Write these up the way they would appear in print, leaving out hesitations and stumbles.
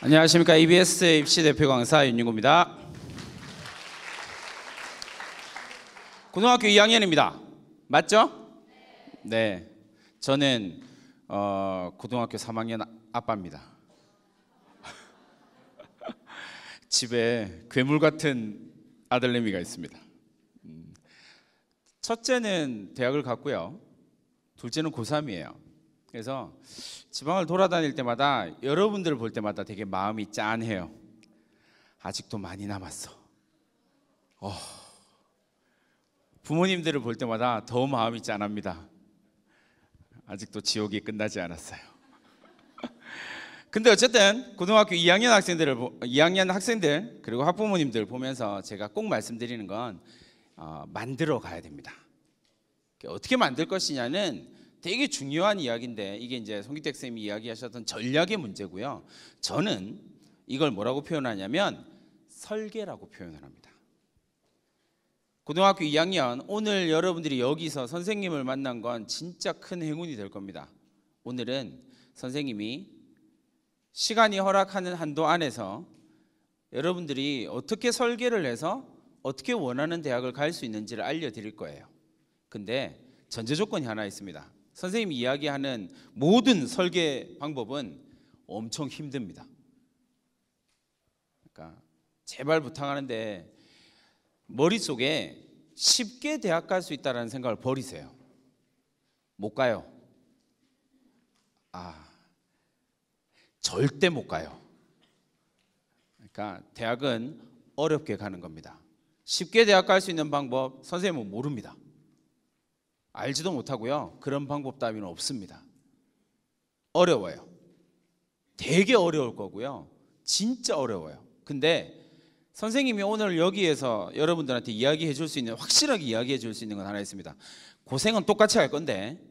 안녕하십니까. EBS 입시 대표 강사 윤윤구입니다. 고등학교 2학년입니다. 맞죠? 네. 저는 고등학교 3학년 아빠입니다. 집에 괴물 같은 아들내미가 있습니다. 첫째는 대학을 갔고요. 둘째는 고3이에요. 그래서 지방을 돌아다닐 때마다 여러분들을 볼 때마다 되게 마음이 짠해요. 아직도 많이 남았어. 부모님들을 볼 때마다 더 마음이 짠합니다. 아직도 지옥이 끝나지 않았어요. 근데 어쨌든 고등학교 2학년 학생들 그리고 학부모님들 보면서 제가 꼭 말씀드리는 건 만들어 가야 됩니다. 어떻게 만들 것이냐는 되게 중요한 이야기인데, 이게 이제 송기택 쌤이 이야기하셨던 전략의 문제고요. 저는 이걸 뭐라고 표현하냐면 설계라고 표현을 합니다. 고등학교 2학년, 오늘 여러분들이 여기서 선생님을 만난 건 진짜 큰 행운이 될 겁니다. 오늘은 선생님이 시간이 허락하는 한도 안에서 여러분들이 어떻게 설계를 해서 어떻게 원하는 대학을 갈 수 있는지를 알려드릴 거예요. 근데 전제 조건이 하나 있습니다. 선생님이 이야기하는 모든 설계 방법은 엄청 힘듭니다. 그러니까 제발 부탁하는데 머릿속에 쉽게 대학 갈 수 있다는 생각을 버리세요. 못 가요. 절대 못 가요. 그러니까 대학은 어렵게 가는 겁니다. 쉽게 대학 갈 수 있는 방법 선생님은 모릅니다. 알지도 못하고요. 그런 방법 따위는 없습니다. 어려워요. 되게 어려울 거고요. 진짜 어려워요. 근데 선생님이 오늘 여기에서 여러분들한테 이야기해 줄 수 있는, 확실하게 이야기해 줄 수 있는 건 하나 있습니다. 고생은 똑같이 할 건데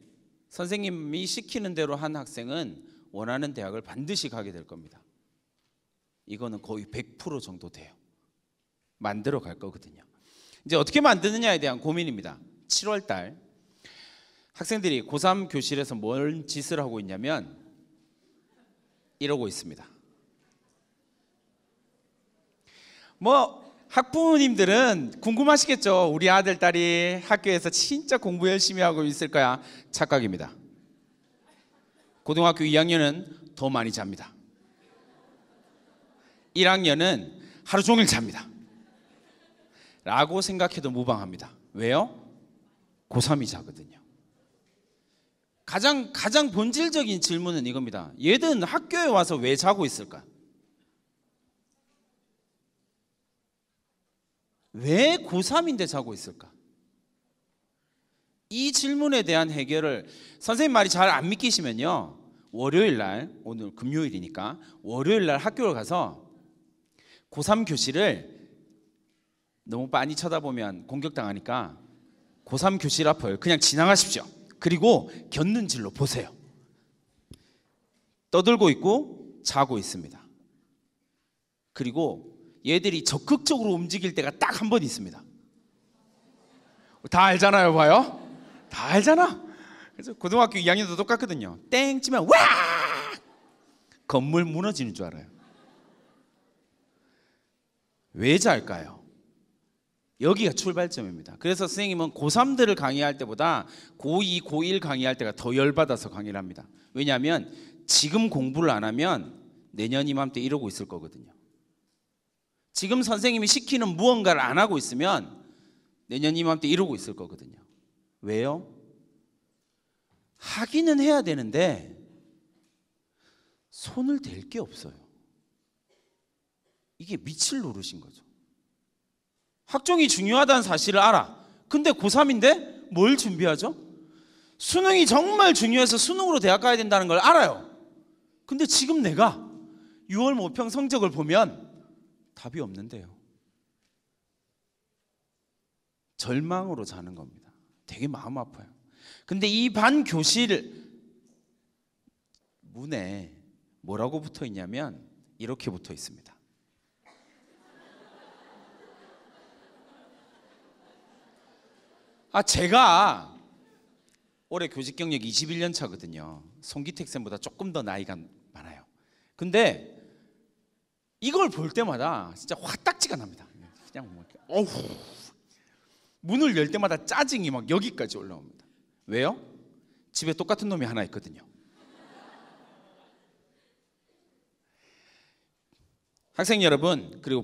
선생님이 시키는 대로 한 학생은 원하는 대학을 반드시 가게 될 겁니다. 이거는 거의 100% 정도 돼요. 만들어 갈 거거든요. 이제 어떻게 만드느냐에 대한 고민입니다. 7월 달 학생들이 고3 교실에서 뭘 짓을 하고 있냐면 이러고 있습니다. 학부모님들은 궁금하시겠죠. 우리 아들, 딸이 학교에서 진짜 공부 열심히 하고 있을 거야. 착각입니다. 고등학교 2학년은 더 많이 잡니다. 1학년은 하루 종일 잡니다. 라고 생각해도 무방합니다. 왜요? 고3이 자거든요. 가장 본질적인 질문은 이겁니다. 얘들은 학교에 와서 왜 자고 있을까? 왜 고3인데 자고 있을까? 이 질문에 대한 해결을 선생님 말이 잘 안 믿기시면요, 월요일 날, 오늘 금요일이니까 월요일 날 학교를 가서 고3 교실을 너무 빤히 쳐다보면 공격당하니까 고3 교실 앞을 그냥 지나가십시오. 그리고 곁눈질로 보세요. 떠들고 있고 자고 있습니다. 그리고 얘들이 적극적으로 움직일 때가 딱 한 번 있습니다. 다 알잖아요. 봐요. 다 알잖아. 그래서 고등학교 2학년도 똑같거든요. 땡 치면 와! 건물 무너지는 줄 알아요. 왜 잘까요? 여기가 출발점입니다. 그래서 선생님은 고3들을 강의할 때보다 고2, 고1 강의할 때가 더 열받아서 강의를 합니다. 왜냐하면 지금 공부를 안 하면 내년 이맘때 이러고 있을 거거든요. 지금 선생님이 시키는 무언가를 안 하고 있으면 내년 이맘때 이러고 있을 거거든요. 왜요? 하기는 해야 되는데 손을 댈 게 없어요. 이게 미칠 노릇인 거죠. 학종이 중요하다는 사실을 알아. 근데 고3인데 뭘 준비하죠? 수능이 정말 중요해서 수능으로 대학 가야 된다는 걸 알아요. 근데 지금 내가 6월 모평 성적을 보면 답이 없는데요. 절망으로 자는 겁니다. 되게 마음 아파요. 근데 이 반 교실 문에 뭐라고 붙어 있냐면 이렇게 붙어 있습니다. 제가 올해 교직 경력 21년 차거든요. 송기택 쌤보다 조금 더 나이가 많아요. 근데 이걸 볼 때마다 진짜 화딱지가 납니다. 그냥 뭐 어후, 문을 열 때마다 짜증이 막 여기까지 올라옵니다. 왜요? 집에 똑같은 놈이 하나 있거든요. 학생 여러분, 그리고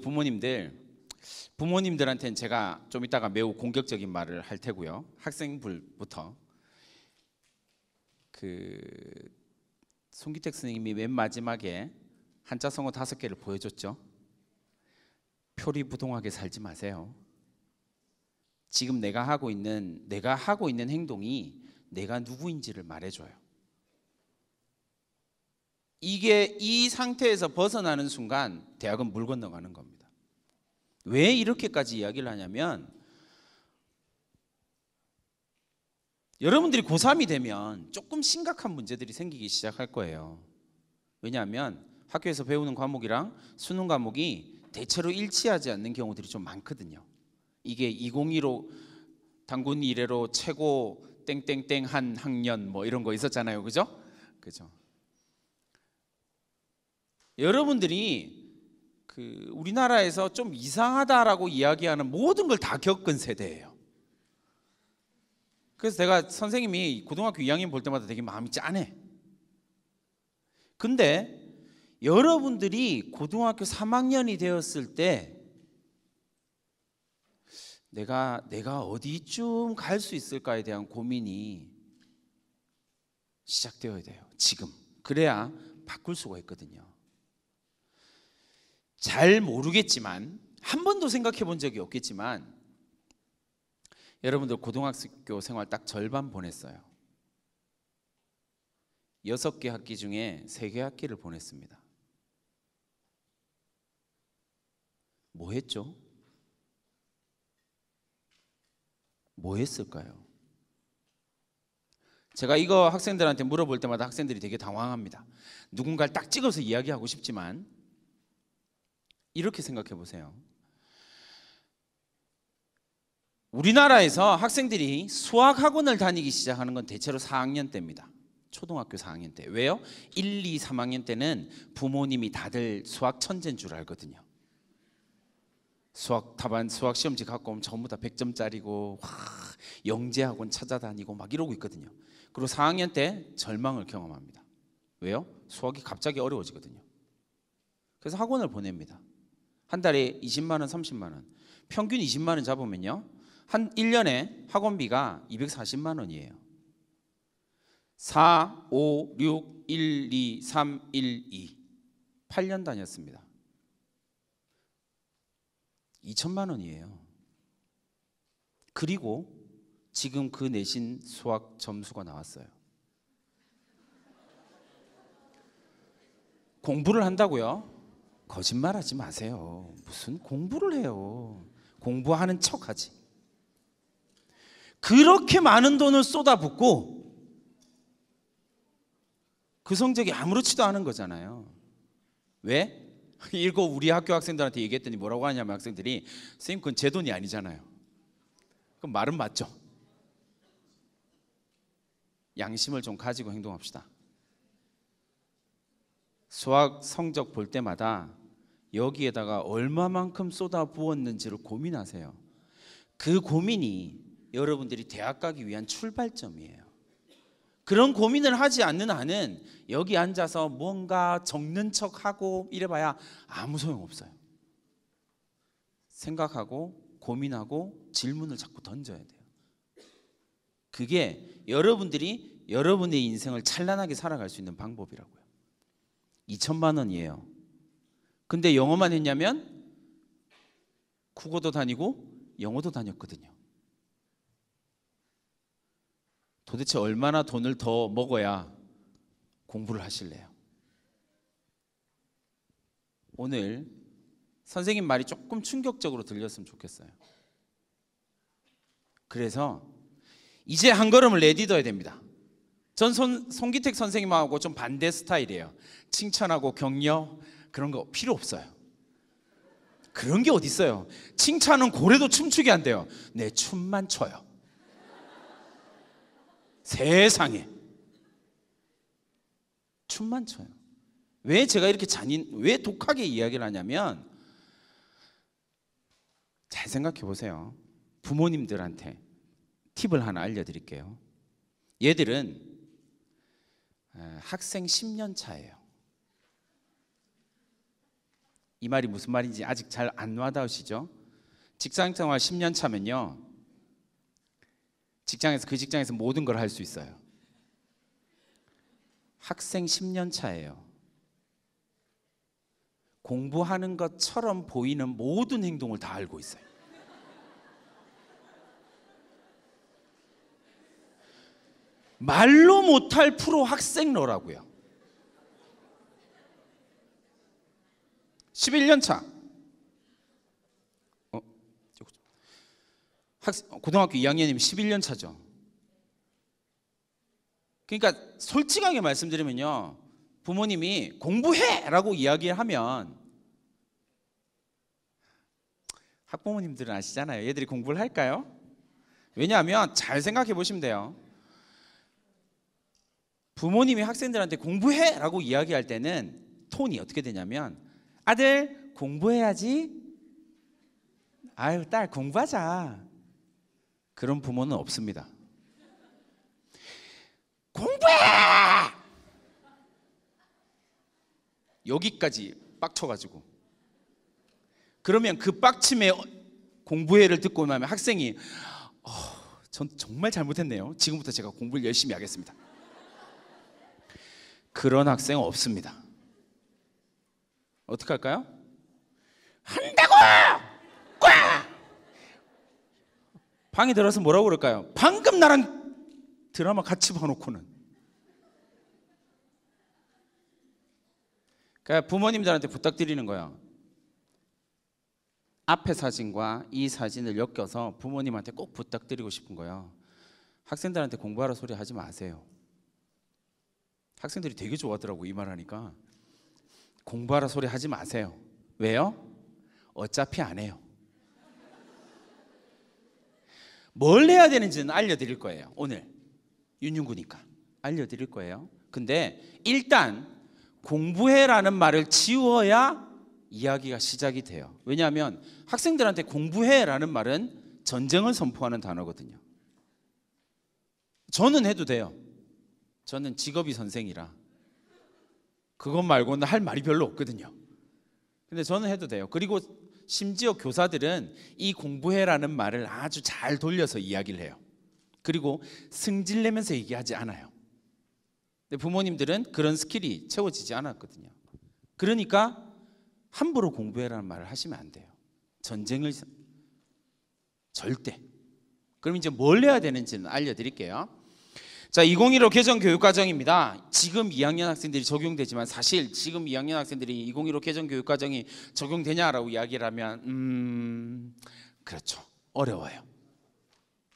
부모님들한테는 제가 좀 이따가 매우 공격적인 말을 할 테고요. 학생부터 송기택 선생님이 맨 마지막에 한자 성어 5개를 보여줬죠. 표리부동하게 살지 마세요. 지금 내가 하고 있는 행동이 내가 누구인지를 말해줘요. 이 상태에서 벗어나는 순간 대학은 물 건너가는 겁니다. 왜 이렇게까지 이야기를 하냐면, 여러분들이 고3이 되면 조금 심각한 문제들이 생기기 시작할 거예요. 왜냐하면 학교에서 배우는 과목이랑 수능 과목이 대체로 일치하지 않는 경우들이 좀 많거든요. 이게 2015 단군 이래로 최고 땡땡땡 한 학년 뭐 이런 거 있었잖아요. 그죠? 여러분들이 우리나라에서 좀 이상하다라고 이야기하는 모든 걸 다 겪은 세대예요. 그래서 제가 선생님이 고등학교 2학년 볼 때마다 되게 마음이 짠해. 근데 여러분들이 고등학교 3학년이 되었을 때 내가 어디쯤 갈 수 있을까에 대한 고민이 시작되어야 돼요. 지금. 그래야 바꿀 수가 있거든요. 잘 모르겠지만, 한 번도 생각해 본 적이 없겠지만, 여러분들 고등학교 생활 딱 절반 보냈어요. 6개 학기 중에 3개 학기를 보냈습니다. 뭐 했죠? 뭐 했을까요? 제가 이거 학생들한테 물어볼 때마다 학생들이 되게 당황합니다. 누군가를 딱 찍어서 이야기하고 싶지만 이렇게 생각해 보세요. 우리나라에서 학생들이 수학학원을 다니기 시작하는 건 대체로 4학년 때입니다. 초등학교 4학년 때. 왜요? 1, 2, 3학년 때는 부모님이 다들 수학 천재인 줄 알거든요. 수학 시험지 갖고 오면 전부 다 100점짜리고 영재학원 찾아다니고 막 이러고 있거든요. 그리고 4학년 때 절망을 경험합니다. 왜요? 수학이 갑자기 어려워지거든요. 그래서 학원을 보냅니다. 한 달에 20만 원, 30만 원. 평균 20만 원 잡으면요, 한 1년에 학원비가 240만 원이에요. 4, 5, 6, 1, 2, 3, 1, 2. 8년 다녔습니다. 2천만 원이에요. 그리고 지금 그 내신 수학 점수가 나왔어요. 공부를 한다고요? 거짓말하지 마세요. 무슨 공부를 해요. 공부하는 척하지. 그렇게 많은 돈을 쏟아붓고 그 성적이 아무렇지도 않은 거잖아요. 왜? 이거 우리 학교 학생들한테 얘기했더니 뭐라고 하냐면 학생들이, 선생님 그건 제 돈이 아니잖아요. 그럼 말은 맞죠. 양심을 좀 가지고 행동합시다. 수학 성적 볼 때마다 여기에다가 얼마만큼 쏟아부었는지를 고민하세요. 그 고민이 여러분들이 대학 가기 위한 출발점이에요. 그런 고민을 하지 않는 한은 여기 앉아서 뭔가 적는 척하고 이래봐야 아무 소용없어요. 생각하고 고민하고 질문을 자꾸 던져야 돼요. 그게 여러분들이 여러분의 인생을 찬란하게 살아갈 수 있는 방법이라고요. 2천만 원이에요. 근데 영어만 했냐면 국어도 다니고 영어도 다녔거든요. 도대체 얼마나 돈을 더 먹어야 공부를 하실래요? 오늘 선생님 말이 조금 충격적으로 들렸으면 좋겠어요. 그래서 이제 한 걸음을 내딛어야 됩니다. 전 송기택 선생님하고 좀 반대 스타일이에요. 칭찬하고 격려 그런 거 필요 없어요. 그런 게 어디 있어요. 칭찬은 고래도 춤추게 한대요. 내 춤만 춰요. 세상에 춤만 춰요. 왜 제가 이렇게 왜 독하게 이야기를 하냐면, 잘 생각해 보세요. 부모님들한테 팁을 하나 알려드릴게요. 얘들은 학생 10년 차예요. 이 말이 무슨 말인지 아직 잘 안 와닿으시죠? 직장생활 10년 차면요, 그 직장에서 모든 걸 할 수 있어요. 학생 10년 차예요. 공부하는 것처럼 보이는 모든 행동을 다 알고 있어요. 말로 못할 프로 학생러라고요. 11년 차. 고등학교 2학년이면 11년 차죠. 그러니까 솔직하게 말씀드리면요, 부모님이 공부해라고 이야기하면 학부모님들은 아시잖아요. 얘들이 공부를 할까요? 왜냐하면 잘 생각해 보시면 돼요. 부모님이 학생들한테 공부해라고 이야기할 때는 톤이 어떻게 되냐면, 아들 공부해야지, 아유 딸 공부하자, 그런 부모는 없습니다. 공부해! 여기까지 빡쳐가지고, 그러면 그 빡침에 공부해를 듣고 나면 학생이 전 정말 잘못했네요, 지금부터 제가 공부를 열심히 하겠습니다. 그런 학생은 없습니다. 어떻게 할까요? 한다고! 꽉! 방에 들어서 뭐라고 그럴까요? 방금 나랑 드라마 같이 봐놓고는. 그러니까 부모님들한테 부탁드리는 거예요. 앞에 사진과 이 사진을 엮여서 부모님한테 꼭 부탁드리고 싶은 거예요. 학생들한테 공부하라 소리 하지 마세요. 학생들이 되게 좋아하더라고, 이 말 하니까. 공부하라 소리 하지 마세요. 왜요? 어차피 안 해요. 뭘 해야 되는지는 알려드릴 거예요. 오늘 윤윤구니까 알려드릴 거예요. 근데 일단 공부해라는 말을 지워야 이야기가 시작이 돼요. 왜냐하면 학생들한테 공부해라는 말은 전쟁을 선포하는 단어거든요. 저는 해도 돼요. 저는 직업이 선생이라 그것 말고는 할 말이 별로 없거든요. 근데 저는 해도 돼요. 그리고 심지어 교사들은 이 공부해라는 말을 아주 잘 돌려서 이야기를 해요. 그리고 승질내면서 얘기하지 않아요. 근데 부모님들은 그런 스킬이 채워지지 않았거든요. 그러니까 함부로 공부해라는 말을 하시면 안 돼요. 전쟁을 절대. 그럼 이제 뭘 해야 되는지는 알려드릴게요. 자, 2015 개정 교육과정입니다. 지금 2학년 학생들이 적용되지만 사실 지금 2학년 학생들이 2015 개정 교육과정이 적용되냐라고 이야기를 하면 그렇죠. 어려워요.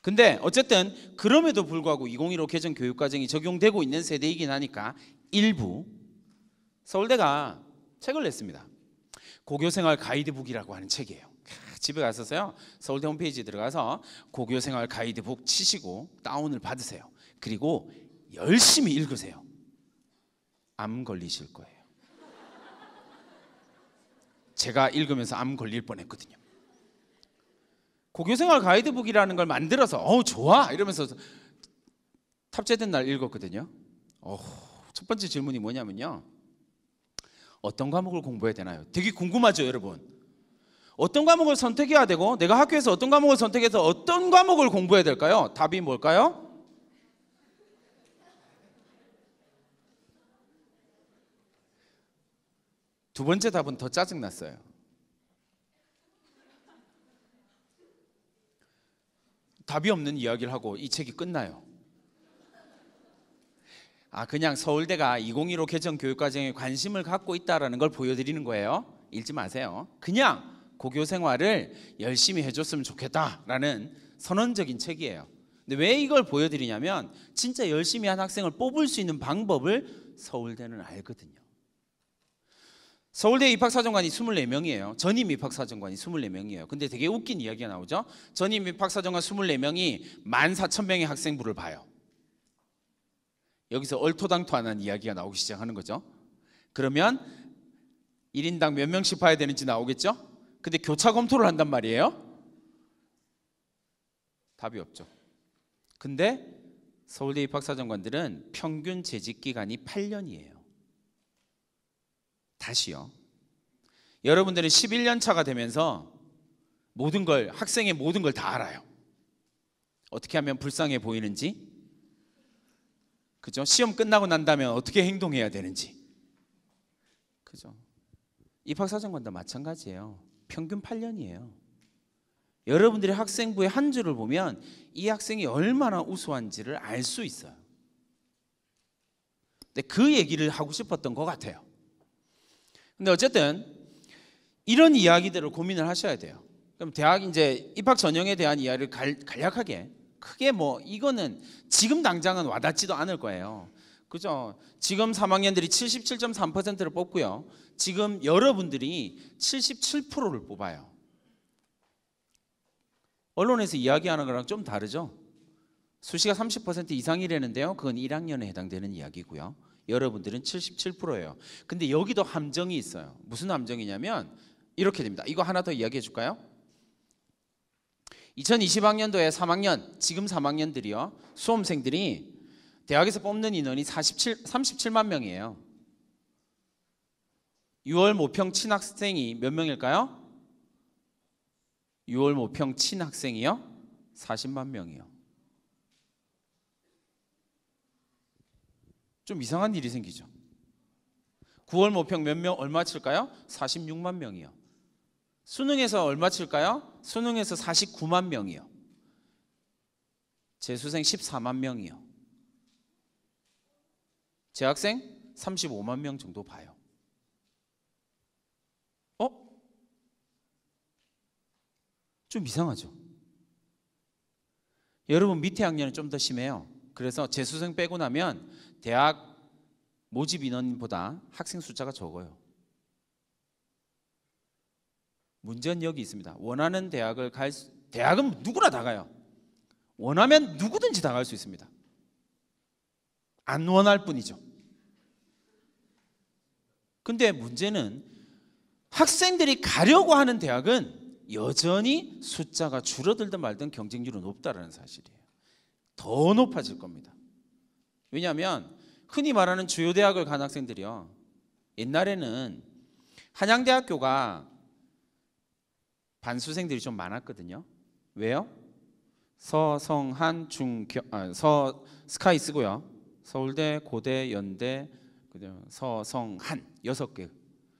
근데 어쨌든 그럼에도 불구하고 2015 개정 교육과정이 적용되고 있는 세대이긴 하니까 일부 서울대가 책을 냈습니다. 고교생활 가이드북이라고 하는 책이에요. 집에 가서요, 서울대 홈페이지에 들어가서 고교생활 가이드북 치시고 다운을 받으세요. 그리고 열심히 읽으세요. 암 걸리실 거예요. 제가 읽으면서 암 걸릴 뻔했거든요. 고교생활 가이드북이라는 걸 만들어서 좋아 이러면서 탑재된 날 읽었거든요. 첫 번째 질문이 뭐냐면요, 어떤 과목을 공부해야 되나요? 되게 궁금하죠, 여러분. 어떤 과목을 선택해야 되고 내가 학교에서 어떤 과목을 선택해서 어떤 과목을 공부해야 될까요? 답이 뭘까요? 두 번째 답은 더 짜증났어요. 답이 없는 이야기를 하고 이 책이 끝나요. 그냥 서울대가 2015 개정 교육과정에 관심을 갖고 있다는 걸 보여드리는 거예요. 읽지 마세요. 그냥 고교 생활을 열심히 해줬으면 좋겠다라는 선언적인 책이에요. 근데 왜 이걸 보여드리냐면 진짜 열심히 한 학생을 뽑을 수 있는 방법을 서울대는 알거든요. 서울대 입학사정관이 24명이에요. 전임 입학사정관이 24명이에요. 근데 되게 웃긴 이야기가 나오죠. 전임 입학사정관 24명이 14,000명의 학생부를 봐요. 여기서 얼토당토하는 이야기가 나오기 시작하는 거죠. 그러면 1인당 몇 명씩 봐야 되는지 나오겠죠? 근데 교차 검토를 한단 말이에요. 답이 없죠. 근데 서울대 입학사정관들은 평균 재직 기간이 8년이에요. 다시요. 여러분들은 11년 차가 되면서 모든 걸, 학생의 모든 걸 다 알아요. 어떻게 하면 불쌍해 보이는지, 그죠? 시험 끝나고 난 다음에 어떻게 행동해야 되는지, 그죠? 입학사정관도 마찬가지예요. 평균 8년이에요. 여러분들이 학생부의 한 줄을 보면 이 학생이 얼마나 우수한지를 알 수 있어요. 근데 그 얘기를 하고 싶었던 것 같아요. 근데 어쨌든 이런 이야기들을 고민을 하셔야 돼요. 그럼 대학 이제 입학 전형에 대한 이야기를 간략하게, 크게 뭐 이거는 지금 당장은 와닿지도 않을 거예요. 그죠? 지금 3학년들이 77.3%를 뽑고요. 지금 여러분들이 77%를 뽑아요. 언론에서 이야기하는 거랑 좀 다르죠? 수시가 30% 이상이라는데요. 그건 1학년에 해당되는 이야기고요. 여러분들은 77%예요. 근데 여기도 함정이 있어요. 무슨 함정이냐면 이렇게 됩니다. 이거 하나 더 이야기해 줄까요? 2020학년도에 3학년, 지금 3학년들이요. 수험생들이 대학에서 뽑는 인원이 37만 명이에요. 6월 모평 친학생이 몇 명일까요? 6월 모평 친학생이요? 40만 명이요. 좀 이상한 일이 생기죠. 9월 모평 몇 명 얼마 칠까요? 46만 명이요. 수능에서 얼마 칠까요? 수능에서 49만 명이요. 재수생 14만 명이요. 재학생 35만 명 정도 봐요. 좀 이상하죠? 여러분 밑에 학년은 좀 더 심해요. 그래서 재수생 빼고 나면 대학 모집 인원보다 학생 숫자가 적어요. 문제는 여기 있습니다. 원하는 대학을 대학은 누구나 다 가요. 원하면 누구든지 다 갈 수 있습니다. 안 원할 뿐이죠. 근데 문제는 학생들이 가려고 하는 대학은 여전히 숫자가 줄어들든 말든 경쟁률은 높다는 사실이에요. 더 높아질 겁니다. 왜냐하면 흔히 말하는 주요 대학을 간 학생들이요. 옛날에는 한양대학교가 반수생들이 좀 많았거든요. 왜요? 서성한 스카이 쓰고요. 서울대, 고대, 연대, 서성한 6개.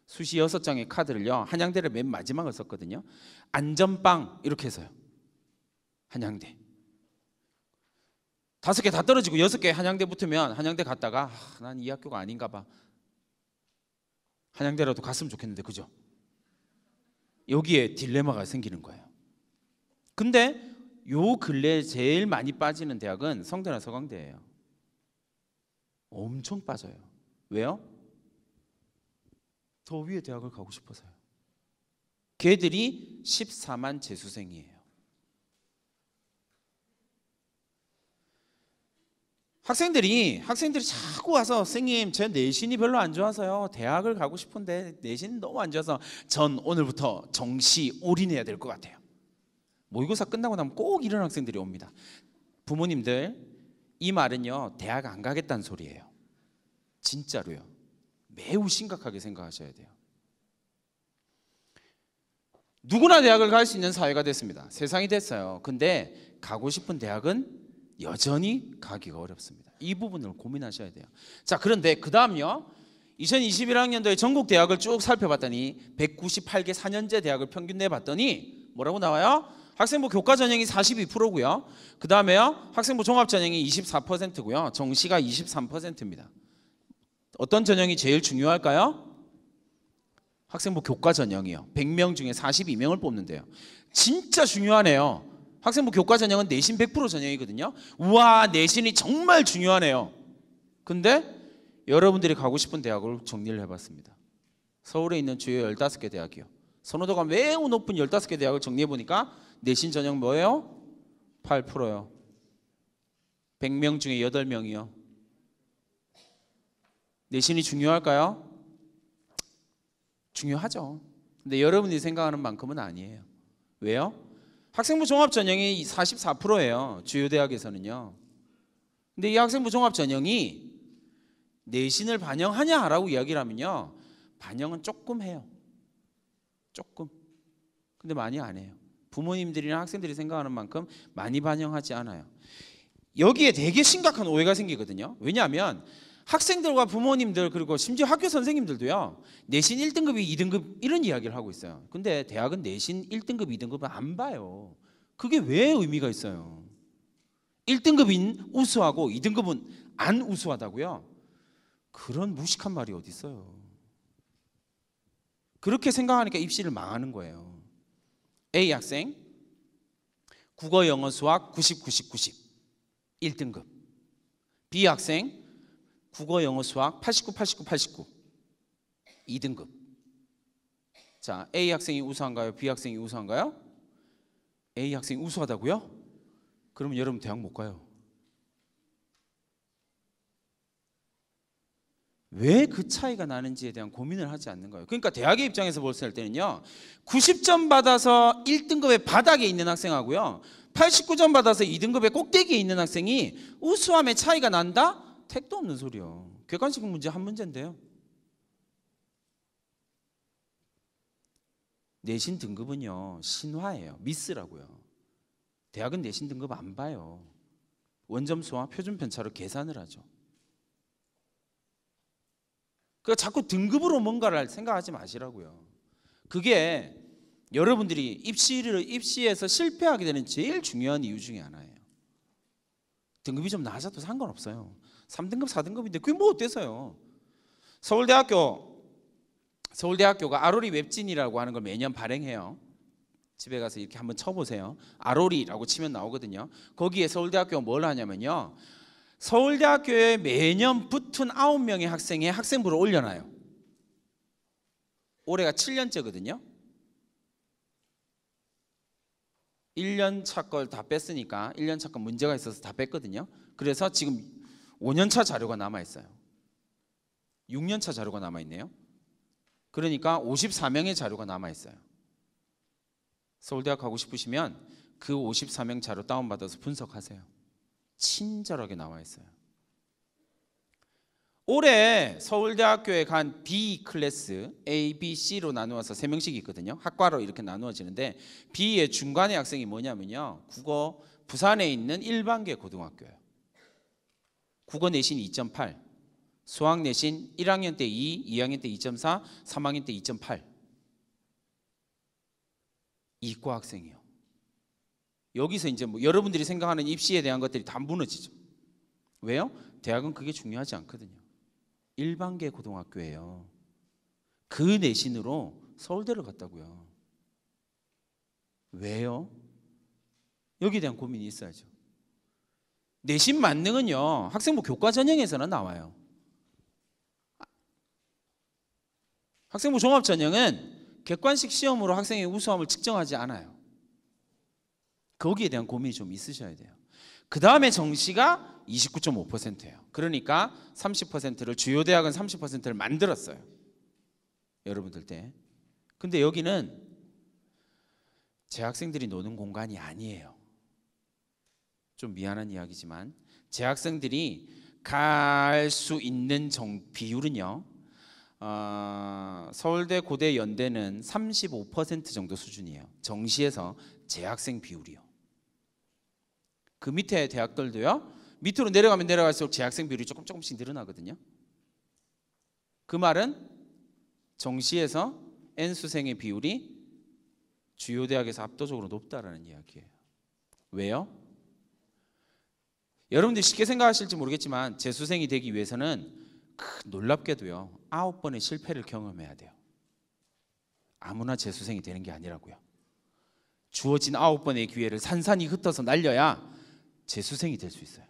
수시 6장의 카드를요. 한양대를 맨 마지막을 썼거든요. 안전빵 이렇게 해서요. 한양대. 5개 다 떨어지고 6개 한양대 붙으면 한양대 갔다가 난 이 학교가 아닌가 봐. 한양대라도 갔으면 좋겠는데 그죠? 여기에 딜레마가 생기는 거예요. 근데 요 근래에 제일 많이 빠지는 대학은 성대나 서강대예요. 엄청 빠져요. 왜요? 더 위에 대학을 가고 싶어서요. 걔들이 14만 재수생이에요. 학생들이 자꾸 와서 선생님 제 내신이 별로 안 좋아서요. 대학을 가고 싶은데 내신이 너무 안 좋아서 전 오늘부터 정시 올인해야 될 것 같아요. 모의고사 끝나고 나면 꼭 이런 학생들이 옵니다. 부모님들 이 말은요. 대학 안 가겠다는 소리예요. 진짜로요. 매우 심각하게 생각하셔야 돼요. 누구나 대학을 갈 수 있는 사회가 됐습니다. 세상이 됐어요. 근데 가고 싶은 대학은 여전히 가기가 어렵습니다. 이 부분을 고민하셔야 돼요. 자, 그런데 그 다음요. 2021학년도에 전국 대학을 쭉 살펴봤더니 198개 4년제 대학을 평균 내봤더니 뭐라고 나와요? 학생부 교과 전형이 42%고요. 그 다음에요. 학생부 종합 전형이 24%고요. 정시가 23%입니다. 어떤 전형이 제일 중요할까요? 학생부 교과 전형이요. 100명 중에 42명을 뽑는데요. 진짜 중요하네요. 학생부 교과 전형은 내신 100% 전형이거든요. 우와, 내신이 정말 중요하네요. 근데 여러분들이 가고 싶은 대학을 정리를 해봤습니다. 서울에 있는 주요 15개 대학이요. 선호도가 매우 높은 15개 대학을 정리해보니까 내신 전형 뭐예요? 8%요. 100명 중에 8명이요. 내신이 중요할까요? 중요하죠. 근데 여러분이 생각하는 만큼은 아니에요. 왜요? 학생부 종합 전형이 44%예요. 주요 대학에서는요. 근데 이 학생부 종합 전형이 내신을 반영하냐라고 이야기를 하면요, 반영은 조금 해요. 조금. 근데 많이 안 해요. 부모님들이나 학생들이 생각하는 만큼 많이 반영하지 않아요. 여기에 되게 심각한 오해가 생기거든요. 왜냐하면 학생들과 부모님들 그리고 심지어 학교 선생님들도요, 내신 1등급, 2등급 이런 이야기를 하고 있어요. 근데 대학은 내신 1등급, 2등급은 안 봐요. 그게 왜 의미가 있어요? 1등급인 우수하고 2등급은 안 우수하다고요? 그런 무식한 말이 어디 있어요? 그렇게 생각하니까 입시를 망하는 거예요. A 학생 국어, 영어, 수학 90, 90, 90 1등급. B 학생 국어, 영어, 수학 89, 89, 89 2등급. 자, A 학생이 우수한가요? B 학생이 우수한가요? A 학생이 우수하다고요? 그러면 여러분 대학 못 가요. 왜 그 차이가 나는지에 대한 고민을 하지 않는 거예요. 그러니까 대학의 입장에서 볼 때는요, 90점 받아서 1등급의 바닥에 있는 학생하고요, 89점 받아서 2등급의 꼭대기에 있는 학생이 우수함의 차이가 난다? 택도 없는 소리요. 객관식 문제 한 문제인데요. 내신 등급은요, 신화예요. 미스라고요. 대학은 내신 등급 안 봐요. 원점수와 표준 편차로 계산을 하죠. 그러니까 자꾸 등급으로 뭔가를 생각하지 마시라고요. 그게 여러분들이 입시에서 실패하게 되는 제일 중요한 이유 중에 하나예요. 등급이 좀 낮아도 상관없어요. 3등급, 4등급인데 그게 뭐 어때서요? 서울대학교가 아로리 웹진이라고 하는 걸 매년 발행해요. 집에 가서 이렇게 한번 쳐보세요. 아로리라고 치면 나오거든요. 거기에 서울대학교가 뭘 하냐면요, 서울대학교에 매년 붙은 9명의 학생의 학생부를 올려놔요. 올해가 7년째거든요. 1년 차 걸 다 뺐으니까 1년 차 거 문제가 있어서 다 뺐거든요. 그래서 지금 5년 차 자료가 남아있어요. 6년 차 자료가 남아있네요. 그러니까 54명의 자료가 남아있어요. 서울대학 가고 싶으시면 그 54명 자료 다운받아서 분석하세요. 친절하게 나와 있어요. 올해 서울대학교에 간 B 클래스 A, B, C로 나누어서 3명씩 있거든요. 학과로 이렇게 나누어지는데 B의 중간의 학생이 뭐냐면요, 국어 부산에 있는 일반계 고등학교예요. 국어 내신 2.8, 수학 내신 1학년 때 2, 2학년 때 2.4, 3학년 때 2.8. 이과 학생이요. 여기서 이제 뭐 여러분들이 생각하는 입시에 대한 것들이 다 무너지죠. 왜요? 대학은 그게 중요하지 않거든요. 일반계 고등학교예요. 그 내신으로 서울대를 갔다고요. 왜요? 여기에 대한 고민이 있어야죠. 내신 만능은요, 학생부 교과 전형에서는 나와요. 학생부 종합 전형은 객관식 시험으로 학생의 우수함을 측정하지 않아요. 거기에 대한 고민이 좀 있으셔야 돼요. 그 다음에 정시가 29.5%예요. 그러니까 30%를, 주요 대학은 30%를 만들었어요. 여러분들 때. 근데 여기는 재학생들이 노는 공간이 아니에요. 좀 미안한 이야기지만 재학생들이 갈 수 있는 비율은요, 서울대, 고대, 연대는 35% 정도 수준이에요. 정시에서 재학생 비율이요. 그 밑에 대학들도요, 밑으로 내려가면 내려갈수록 재학생 비율이 조금씩 늘어나거든요. 그 말은 정시에서 N수생의 비율이 주요 대학에서 압도적으로 높다라는 이야기예요. 왜요? 여러분들이 쉽게 생각하실지 모르겠지만 재수생이 되기 위해서는 놀랍게도요, 9번의 실패를 경험해야 돼요. 아무나 재수생이 되는 게 아니라고요. 주어진 9번의 기회를 산산이 흩어서 날려야 재수생이 될 수 있어요.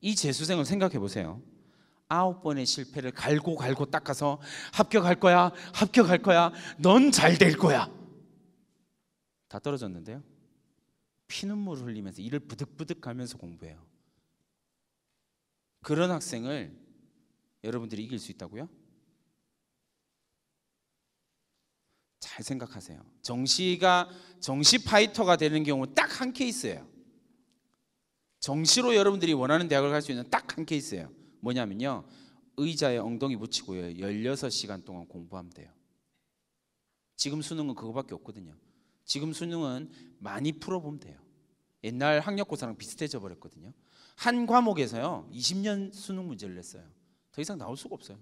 이 재수생을 생각해 보세요. 9번의 실패를 갈고 닦아서 합격할 거야, 합격할 거야, 넌 잘 될 거야. 다 떨어졌는데요, 피눈물을 흘리면서 이를 부득부득 가면서 공부해요. 그런 학생을 여러분들이 이길 수 있다고요? 잘 생각하세요. 정시 파이터가 되는 경우는 딱 한 케이스예요. 정시로 여러분들이 원하는 대학을 갈 수 있는 딱 한 케이스예요. 뭐냐면요, 의자에 엉덩이 붙이고요 16시간 동안 공부하면 돼요. 지금 수능은 그거밖에 없거든요. 지금 수능은 많이 풀어보면 돼요. 옛날 학력고사랑 비슷해져 버렸거든요. 한 과목에서요 20년 수능 문제를 냈어요. 더 이상 나올 수가 없어요.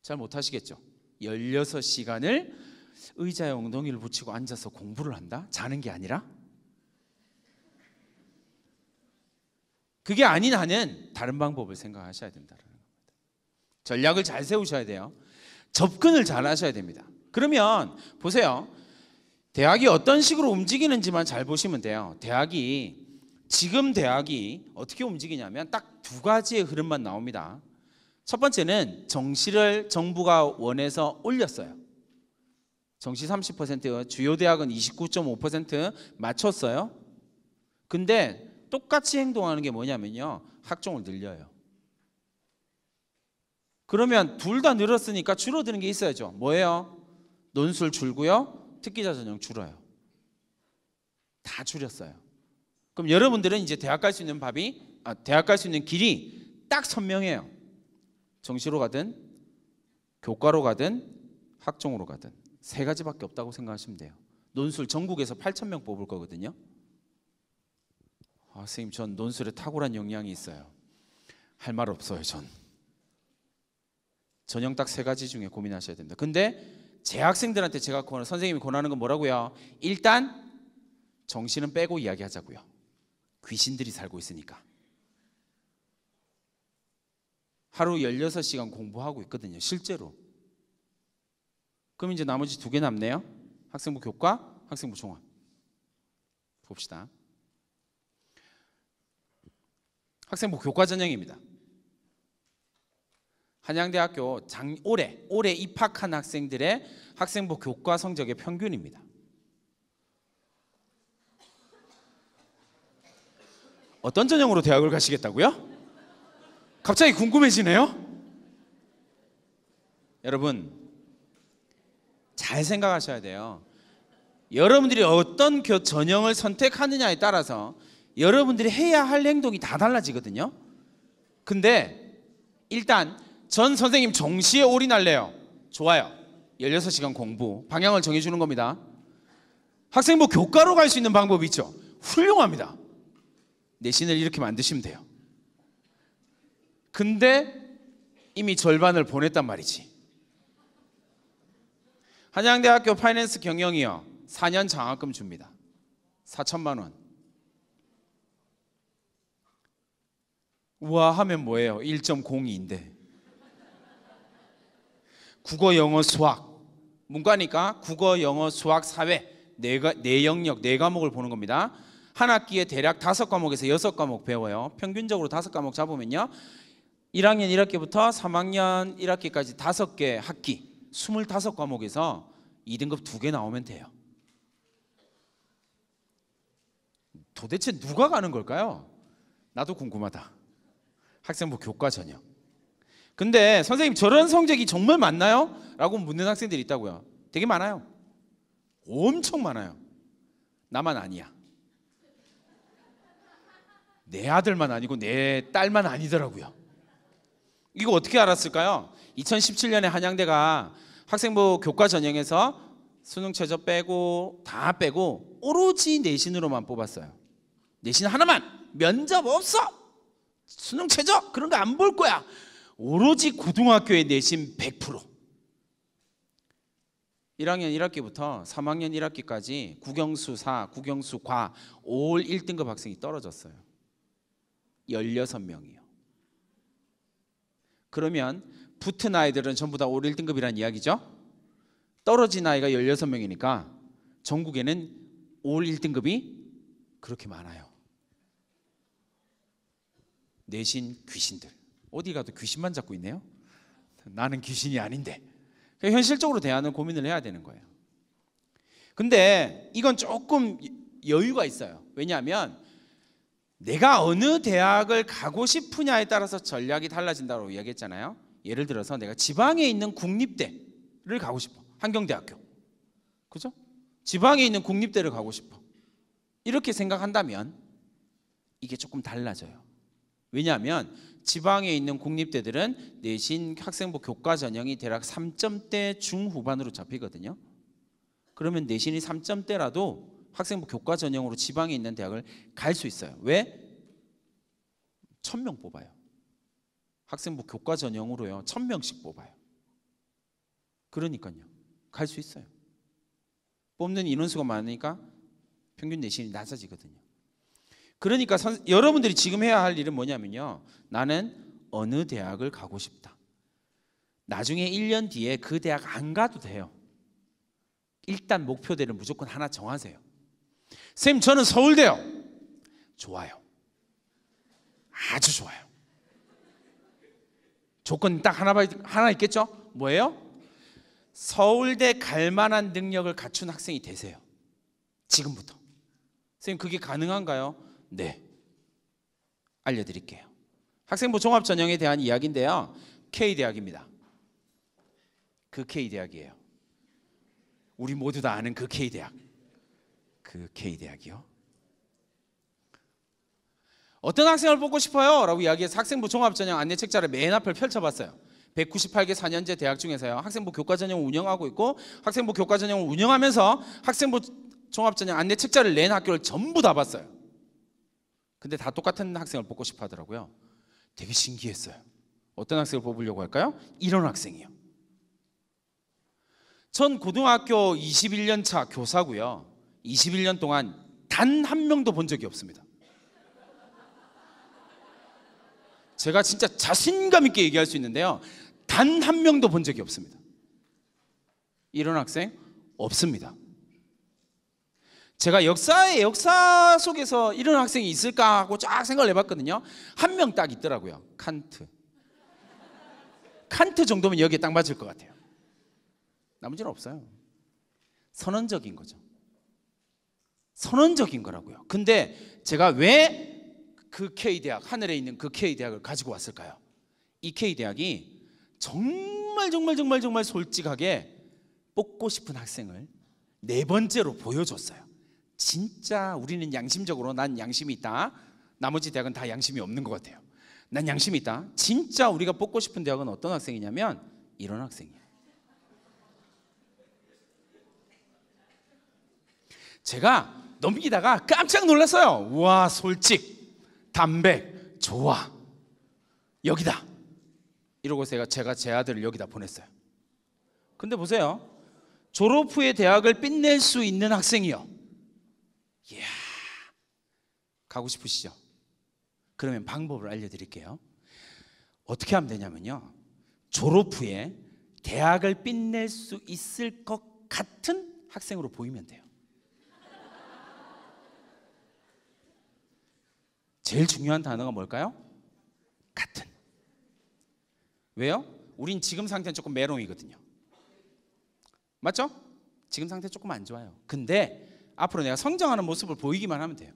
잘 못하시겠죠? 16시간을 의자에 엉덩이를 붙이고 앉아서 공부를 한다? 자는 게 아니라? 그게 아닌 한은 다른 방법을 생각하셔야 된다는 겁니다. 전략을 잘 세우셔야 돼요. 접근을 잘 하셔야 됩니다. 그러면 보세요. 대학이 어떤 식으로 움직이는지만 잘 보시면 돼요. 지금 대학이 어떻게 움직이냐면 딱 두 가지의 흐름만 나옵니다. 첫 번째는 정시를 정부가 원해서 올렸어요. 정시 30%, 주요 대학은 29.5% 맞췄어요. 근데 똑같이 행동하는 게 뭐냐면요, 학종을 늘려요. 그러면 둘 다 늘었으니까 줄어드는 게 있어야죠. 뭐예요? 논술 줄고요, 특기자 전형 줄어요. 다 줄였어요. 그럼 여러분들은 이제 대학 갈 수 있는 대학 갈 수 있는 길이 딱 선명해요. 정시로 가든 교과로 가든 학종으로 가든 세 가지밖에 없다고 생각하시면 돼요. 논술 전국에서 8,000명 뽑을 거거든요. 선생님, 전 논술에 탁월한 역량이 있어요. 할 말 없어요. 전형 딱 세 가지 중에 고민하셔야 됩니다. 근데 제 학생들한테 선생님이 권하는 건 뭐라고요? 일단 정시는 빼고 이야기하자고요. 귀신들이 살고 있으니까. 하루 16시간 공부하고 있거든요, 실제로. 그럼 이제 나머지 두 개 남네요. 학생부 교과, 학생부 종합. 봅시다. 학생부 교과 전형입니다. 한양대학교 올해 입학한 학생들의 학생부 교과 성적의 평균입니다. 어떤 전형으로 대학을 가시겠다고요? 갑자기 궁금해지네요. 여러분, 잘 생각하셔야 돼요. 여러분들이 어떤 전형을 선택하느냐에 따라서 여러분들이 해야 할 행동이 다 달라지거든요. 근데 일단 전 선생님 정시에 올인할래요. 좋아요. 16시간 공부, 방향을 정해주는 겁니다. 학생부 교과로 갈 수 있는 방법이 있죠. 훌륭합니다. 내신을 이렇게 만드시면 돼요. 근데 이미 절반을 보냈단 말이지. 한양대학교 파이낸스 경영이요, 4년 장학금 줍니다. 4천만 원. 우와 하면 뭐예요? 1.02인데. 국어, 영어, 수학. 문과니까 국어, 영어, 수학, 사회 네 영역, 네 과목을 보는 겁니다. 한 학기에 대략 5과목에서 6과목 배워요. 평균적으로 5과목 잡으면요, 1학년 1학기부터 3학년 1학기까지 5개 학기 25과목에서 2등급 2개 나오면 돼요. 도대체 누가 가는 걸까요? 나도 궁금하다. 학생부 교과 전형. 근데 선생님, 저런 성적이 정말 많나요? 라고 묻는 학생들이 있다고요. 되게 많아요. 엄청 많아요. 나만 아니야. 내 아들만 아니고 내 딸만 아니더라고요. 이거 어떻게 알았을까요? 2017년에 한양대가 학생부 교과 전형에서 수능 최저 빼고 다 빼고 오로지 내신으로만 뽑았어요. 내신 하나만, 면접 없어, 수능 최저 그런 거 안 볼 거야. 오로지 고등학교의 내신 100%. 1학년 1학기부터 3학년 1학기까지 국영수 4, 국영수 과 올 1등급 학생이 떨어졌어요. 16명이요. 그러면 붙은 아이들은 전부 다 올 1등급이란 이야기죠. 떨어진 아이가 16명이니까 전국에는 올 1등급이 그렇게 많아요. 내신 귀신들. 어디 가도 귀신만 잡고 있네요. 나는 귀신이 아닌데. 현실적으로 대안을 고민을 해야 되는 거예요. 근데 이건 조금 여유가 있어요. 왜냐하면 내가 어느 대학을 가고 싶으냐에 따라서 전략이 달라진다고 이야기했잖아요. 예를 들어서 내가 지방에 있는 국립대를 가고 싶어. 한경대학교. 그죠? 지방에 있는 국립대를 가고 싶어. 이렇게 생각한다면 이게 조금 달라져요. 왜냐하면 지방에 있는 국립대들은 내신 학생부 교과 전형이 대략 3점대 중후반으로 잡히거든요. 그러면 내신이 3점대라도 학생부 교과 전형으로 지방에 있는 대학을 갈 수 있어요. 왜? 1000명 뽑아요. 학생부 교과 전형으로요 1000명씩 뽑아요. 그러니까요 갈 수 있어요. 뽑는 인원수가 많으니까 평균 내신이 낮아지거든요. 그러니까 여러분들이 지금 해야 할 일은 뭐냐면요, 나는 어느 대학을 가고 싶다. 나중에 1년 뒤에 그 대학 안 가도 돼요. 일단 목표대를 무조건 하나 정하세요. 선생님 저는 서울대요. 좋아요. 아주 좋아요. 조건 딱 하나 있겠죠? 뭐예요? 서울대 갈 만한 능력을 갖춘 학생이 되세요. 지금부터. 선생님 그게 가능한가요? 네. 알려드릴게요. 학생부 종합전형에 대한 이야기인데요. K대학입니다. 그 K대학이에요. 우리 모두 다 아는 그 K대학. 그 K대학이요. 어떤 학생을 뽑고 싶어요? 라고 이야기해서 학생부 종합전형 안내책자를 맨 앞을 펼쳐봤어요. 198개 4년제 대학 중에서요 학생부 교과전형을 운영하고 있고 학생부 교과전형을 운영하면서 학생부 종합전형 안내책자를 낸 학교를 전부 다 봤어요. 근데 다 똑같은 학생을 뽑고 싶어 하더라고요. 되게 신기했어요. 어떤 학생을 뽑으려고 할까요? 이런 학생이요. 전 고등학교 21년 차 교사고요. 21년 동안 단 한 명도 본 적이 없습니다. 제가 진짜 자신감 있게 얘기할 수 있는데요. 단 한 명도 본 적이 없습니다. 이런 학생 없습니다. 제가 역사 속에서 이런 학생이 있을까 하고 쫙 생각을 해봤거든요. 한 명 딱 있더라고요. 칸트. 칸트 정도면 여기에 딱 맞을 것 같아요. 나머지는 없어요. 선언적인 거죠. 선언적인 거라고요. 근데 제가 왜 그 K대학, 하늘에 있는 그 K대학을 가지고 왔을까요? 이 K대학이 정말 솔직하게 뽑고 싶은 학생을 4번째로 보여줬어요. 진짜 우리는 양심적으로 난 양심이 있다. 나머지 대학은 다 양심이 없는 것 같아요. 난 양심이 있다. 진짜 우리가 뽑고 싶은 대학은 어떤 학생이냐면 이런 학생이에요. 제가 넘기다가 깜짝 놀랐어요. 우와, 솔직, 담백, 좋아, 여기다. 이러고 제가 제 아들을 여기다 보냈어요. 근데 보세요. 졸업 후에 대학을 빛낼 수 있는 학생이요. 이야, 가고 싶으시죠? 그러면 방법을 알려드릴게요. 어떻게 하면 되냐면요, 졸업 후에 대학을 빛낼 수 있을 것 같은 학생으로 보이면 돼요. 제일 중요한 단어가 뭘까요? 같은. 왜요? 우린 지금 상태는 조금 메롱이거든요. 맞죠? 지금 상태 조금 안 좋아요. 근데 앞으로 내가 성장하는 모습을 보이기만 하면 돼요.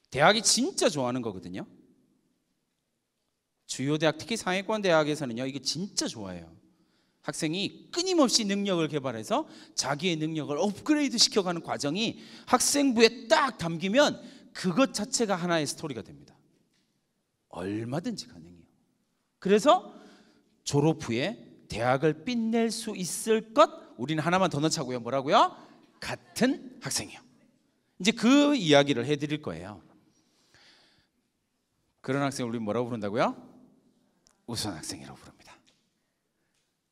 대학이 진짜 좋아하는 거거든요. 주요 대학, 특히 상위권 대학에서는요, 이게 진짜 좋아해요. 학생이 끊임없이 능력을 개발해서 자기의 능력을 업그레이드 시켜가는 과정이 학생부에 딱 담기면 그것 자체가 하나의 스토리가 됩니다. 얼마든지 가능해요. 그래서 졸업 후에 대학을 빛낼 수 있을 것, 우리는 하나만 더 넣자고요. 뭐라고요? 같은 학생이요. 이제 그 이야기를 해드릴 거예요. 그런 학생을 우리 뭐라고 부른다고요? 우수한 학생이라고 부릅니다.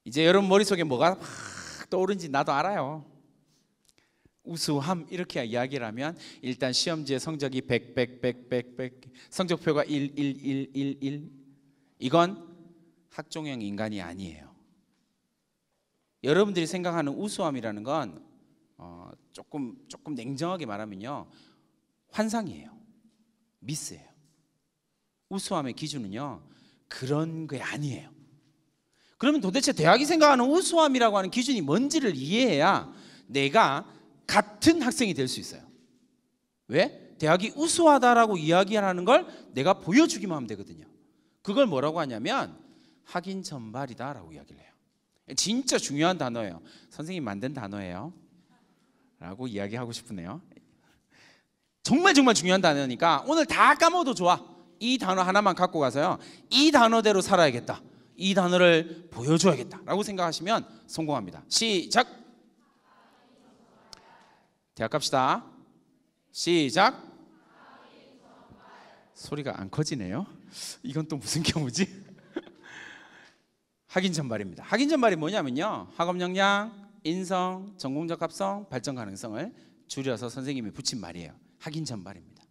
이제 여러분 머릿속에 뭐가 막 떠오른지 나도 알아요. 우수함 이렇게 이야기를 하면 일단 시험지에 성적이 100 성적표가 1 이건 학종형 인간이 아니에요. 여러분들이 생각하는 우수함이라는 건 조금 냉정하게 말하면요, 환상이에요. 미스예요. 우수함의 기준은요, 그런 게 아니에요. 그러면 도대체 대학이 생각하는 우수함이라고 하는 기준이 뭔지를 이해해야 내가 같은 학생이 될 수 있어요. 왜? 대학이 우수하다라고 이야기하는 걸 내가 보여주기만 하면 되거든요. 그걸 뭐라고 하냐면 확인 전발이다라고 이야기를 해요. 진짜 중요한 단어예요. 선생님 만든 단어예요 라고 이야기하고 싶으네요. 정말 중요한 단어니까 오늘 다 까먹어도 좋아. 이 단어 하나만 갖고 가서요, 이 단어대로 살아야겠다, 이 단어를 보여줘야겠다 라고 생각하시면 성공합니다. 시작. 대학 갑시다. 시작. 소리가 안 커지네요. 이건 또 무슨 경우지? 확인 전발입니다. 확인 전발이 뭐냐면요, 학업 역량, 인성, 전공 적합성, 발전 가능성을 줄여서 선생님이 붙인 말이에요. 확인 전발입니다.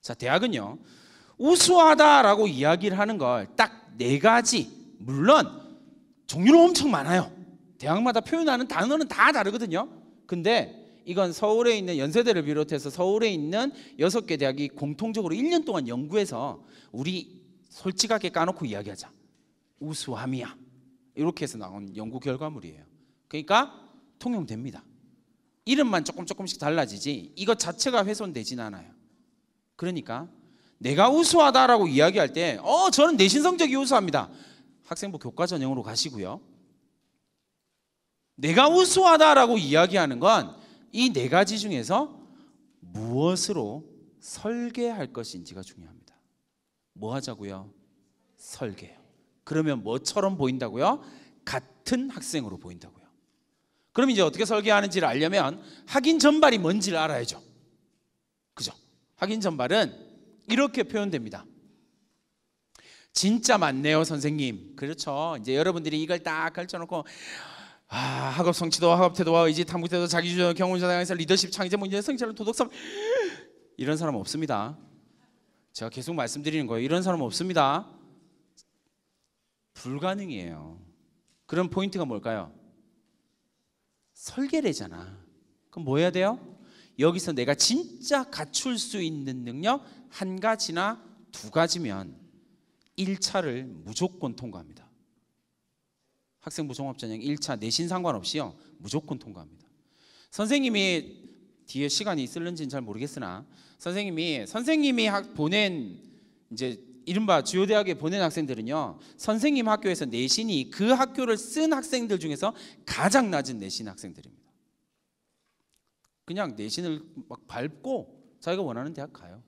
자, 대학은요, 우수하다라고 이야기를 하는 걸 딱 4가지, 물론 종류는 엄청 많아요. 대학마다 표현하는 단어는 다 다르거든요. 근데 이건 서울에 있는 연세대를 비롯해서 서울에 있는 6개 대학이 공통적으로 1년 동안 연구해서 우리 솔직하게 까놓고 이야기하자, 우수함이야, 이렇게 해서 나온 연구 결과물이에요. 그러니까 통용됩니다. 이름만 조금씩 달라지지 이것 자체가 훼손되진 않아요. 그러니까 내가 우수하다라고 이야기할 때 저는 내신 성적이 우수합니다. 학생부 교과 전형으로 가시고요. 내가 우수하다라고 이야기하는 건 이 4가지 중에서 무엇으로 설계할 것인지가 중요합니다. 뭐 하자고요? 설계요. 그러면 뭐처럼 보인다고요? 같은 학생으로 보인다고요. 그럼 이제 어떻게 설계하는지를 알려면 확인 전발이 뭔지를 알아야죠. 그죠? 확인 전발은 이렇게 표현됩니다. 진짜 많네요, 선생님. 그렇죠. 이제 여러분들이 이걸 딱 걸쳐놓고 학업 성취도, 학업 태도와 의지, 탐구 태도, 자기주도, 경험자당에서 리더십, 창의적 문제, 성찰, 도덕성, 이런 사람 없습니다. 제가 계속 말씀드리는 거예요. 이런 사람 없습니다. 불가능이에요. 그럼 포인트가 뭘까요? 설계래잖아. 그럼 뭐 해야 돼요? 여기서 내가 진짜 갖출 수 있는 능력 1가지나 2가지면 1차를 무조건 통과합니다. 학생부 종합전형 1차 내신 상관없이요, 무조건 통과합니다. 선생님이 뒤에 시간이 있을는지는 잘 모르겠으나 선생님이 보낸 이제 이른바 주요 대학에 보낸 학생들은요, 선생님 학교에서 내신이 그 학교를 쓴 학생들 중에서 가장 낮은 내신 학생들입니다. 그냥 내신을 막 밟고 자기가 원하는 대학 가요.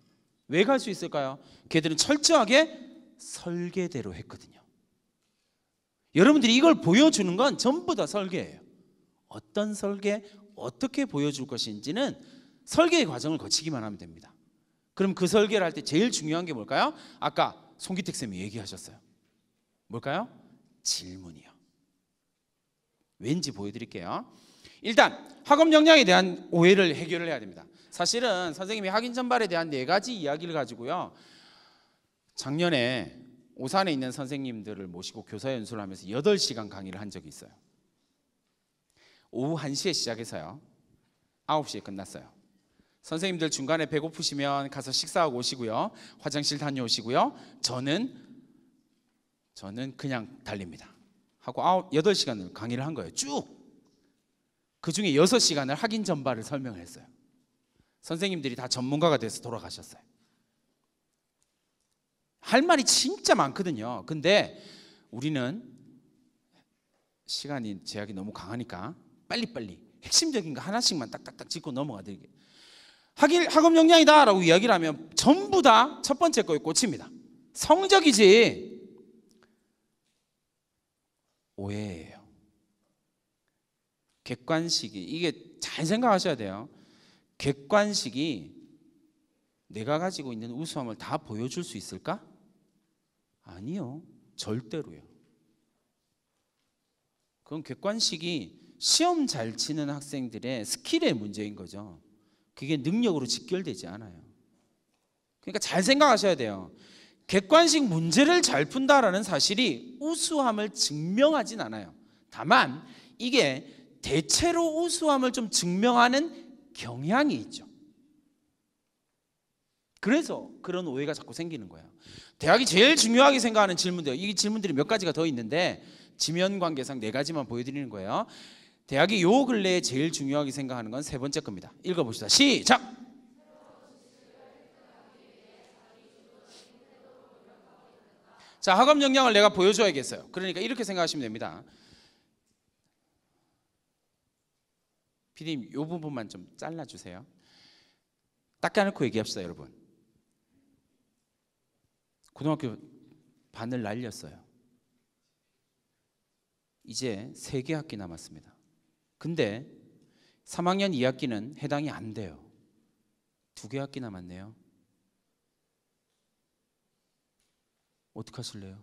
왜 갈 수 있을까요? 걔들은 철저하게 설계대로 했거든요. 여러분들이 이걸 보여주는 건 전부 다 설계예요. 어떤 설계, 어떻게 보여줄 것인지는 설계의 과정을 거치기만 하면 됩니다. 그럼 그 설계를 할 때 제일 중요한 게 뭘까요? 아까 송기택 쌤이 얘기하셨어요. 뭘까요? 질문이요. 왠지 보여드릴게요. 일단 학업 역량에 대한 오해를 해결을 해야 됩니다. 사실은 선생님이 확인 전발에 대한 4가지 이야기를 가지고요, 작년에 오산에 있는 선생님들을 모시고 교사 연수를 하면서 8시간 강의를 한 적이 있어요. 오후 1시에 시작해서요 9시에 끝났어요. 선생님들 중간에 배고프시면 가서 식사하고 오시고요, 화장실 다녀오시고요, 저는 그냥 달립니다 하고 8시간을 강의를 한 거예요. 쭉. 그 중에 6시간을 확인 전발을 설명을 했어요. 선생님들이 다 전문가가 돼서 돌아가셨어요. 할 말이 진짜 많거든요. 근데 우리는 시간이 제약이 너무 강하니까 빨리빨리 핵심적인 거 하나씩만 딱딱딱 짚고 넘어가드릴게요. 학업 역량이다 라고 이야기를 하면 전부 다 첫 번째 거에 꽂힙니다. 성적이지. 오해예요. 객관식이, 이게 잘 생각하셔야 돼요. 객관식이 내가 가지고 있는 우수함을 다 보여줄 수 있을까? 아니요, 절대로요. 그건 객관식이 시험 잘 치는 학생들의 스킬의 문제인 거죠. 그게 능력으로 직결되지 않아요. 그러니까 잘 생각하셔야 돼요. 객관식 문제를 잘 푼다라는 사실이 우수함을 증명하진 않아요. 다만 이게 대체로 우수함을 좀 증명하는 경향이 있죠. 그래서 그런 오해가 자꾸 생기는 거예요. 대학이 제일 중요하게 생각하는 질문들, 이 질문들이 몇 가지가 더 있는데 지면관계상 4가지만 보여드리는 거예요. 대학이 요 근래에 제일 중요하게 생각하는 건 3번째 겁니다. 읽어봅시다. 시작! 자, 학업 역량을 내가 보여줘야겠어요. 그러니까 이렇게 생각하시면 됩니다. 피디님, 이 부분만 좀 잘라주세요. 닦아놓고 얘기합시다, 여러분. 고등학교 반을 날렸어요. 이제 3개 학기 남았습니다. 근데 3학년 2학기는 해당이 안 돼요. 2개 학기 남았네요. 어떡하실래요?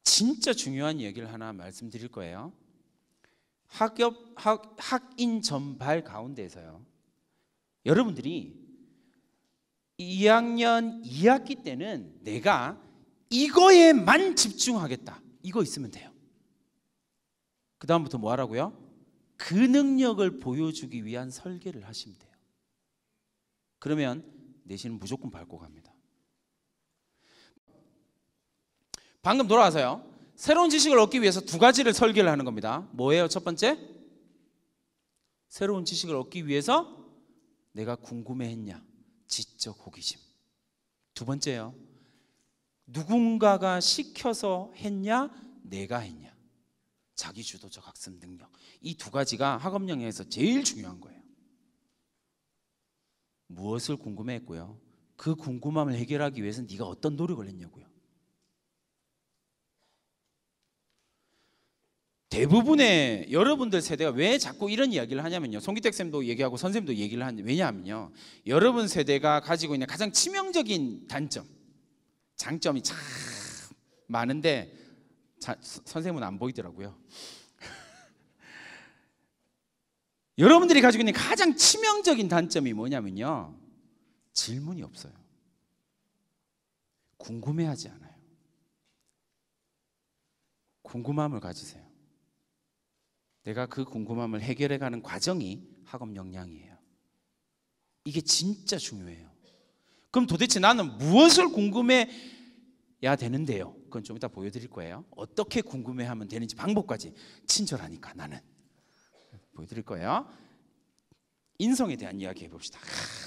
진짜 중요한 얘기를 하나 말씀드릴 거예요. 학인 전발 가운데서요, 여러분들이 2학년 2학기 때는 내가 이거에만 집중하겠다, 이거 있으면 돼요. 그 다음부터 뭐 하라고요? 그 능력을 보여주기 위한 설계를 하시면 돼요. 그러면 내신은 무조건 밟고 갑니다. 방금 돌아와서요, 새로운 지식을 얻기 위해서 2가지를 설계를 하는 겁니다. 뭐예요? 첫 번째, 새로운 지식을 얻기 위해서 내가 궁금해했냐, 지적 호기심. 2번째요, 누군가가 시켜서 했냐, 내가 했냐, 자기주도적 학습 능력. 이 2가지가 학업 역량에서 제일 중요한 거예요. 무엇을 궁금해했고요, 그 궁금함을 해결하기 위해서 네가 어떤 노력을 했냐고요. 대부분의 여러분들 세대가 왜 자꾸 이런 이야기를 하냐면요, 송기택 쌤도 얘기하고 선생님도 얘기를 하는데, 왜냐하면요, 여러분 세대가 가지고 있는 가장 치명적인 단점, 장점이 참 많은데 선생님은 안 보이더라고요. 여러분들이 가지고 있는 가장 치명적인 단점이 뭐냐면요, 질문이 없어요. 궁금해하지 않아요. 궁금함을 가지세요. 내가 그 궁금함을 해결해가는 과정이 학업 역량이에요. 이게 진짜 중요해요. 그럼 도대체 나는 무엇을 궁금해야 되는데요? 그건 좀 이따 보여드릴 거예요. 어떻게 궁금해하면 되는지 방법까지 친절하니까 나는 보여드릴 거예요. 인성에 대한 이야기 해봅시다.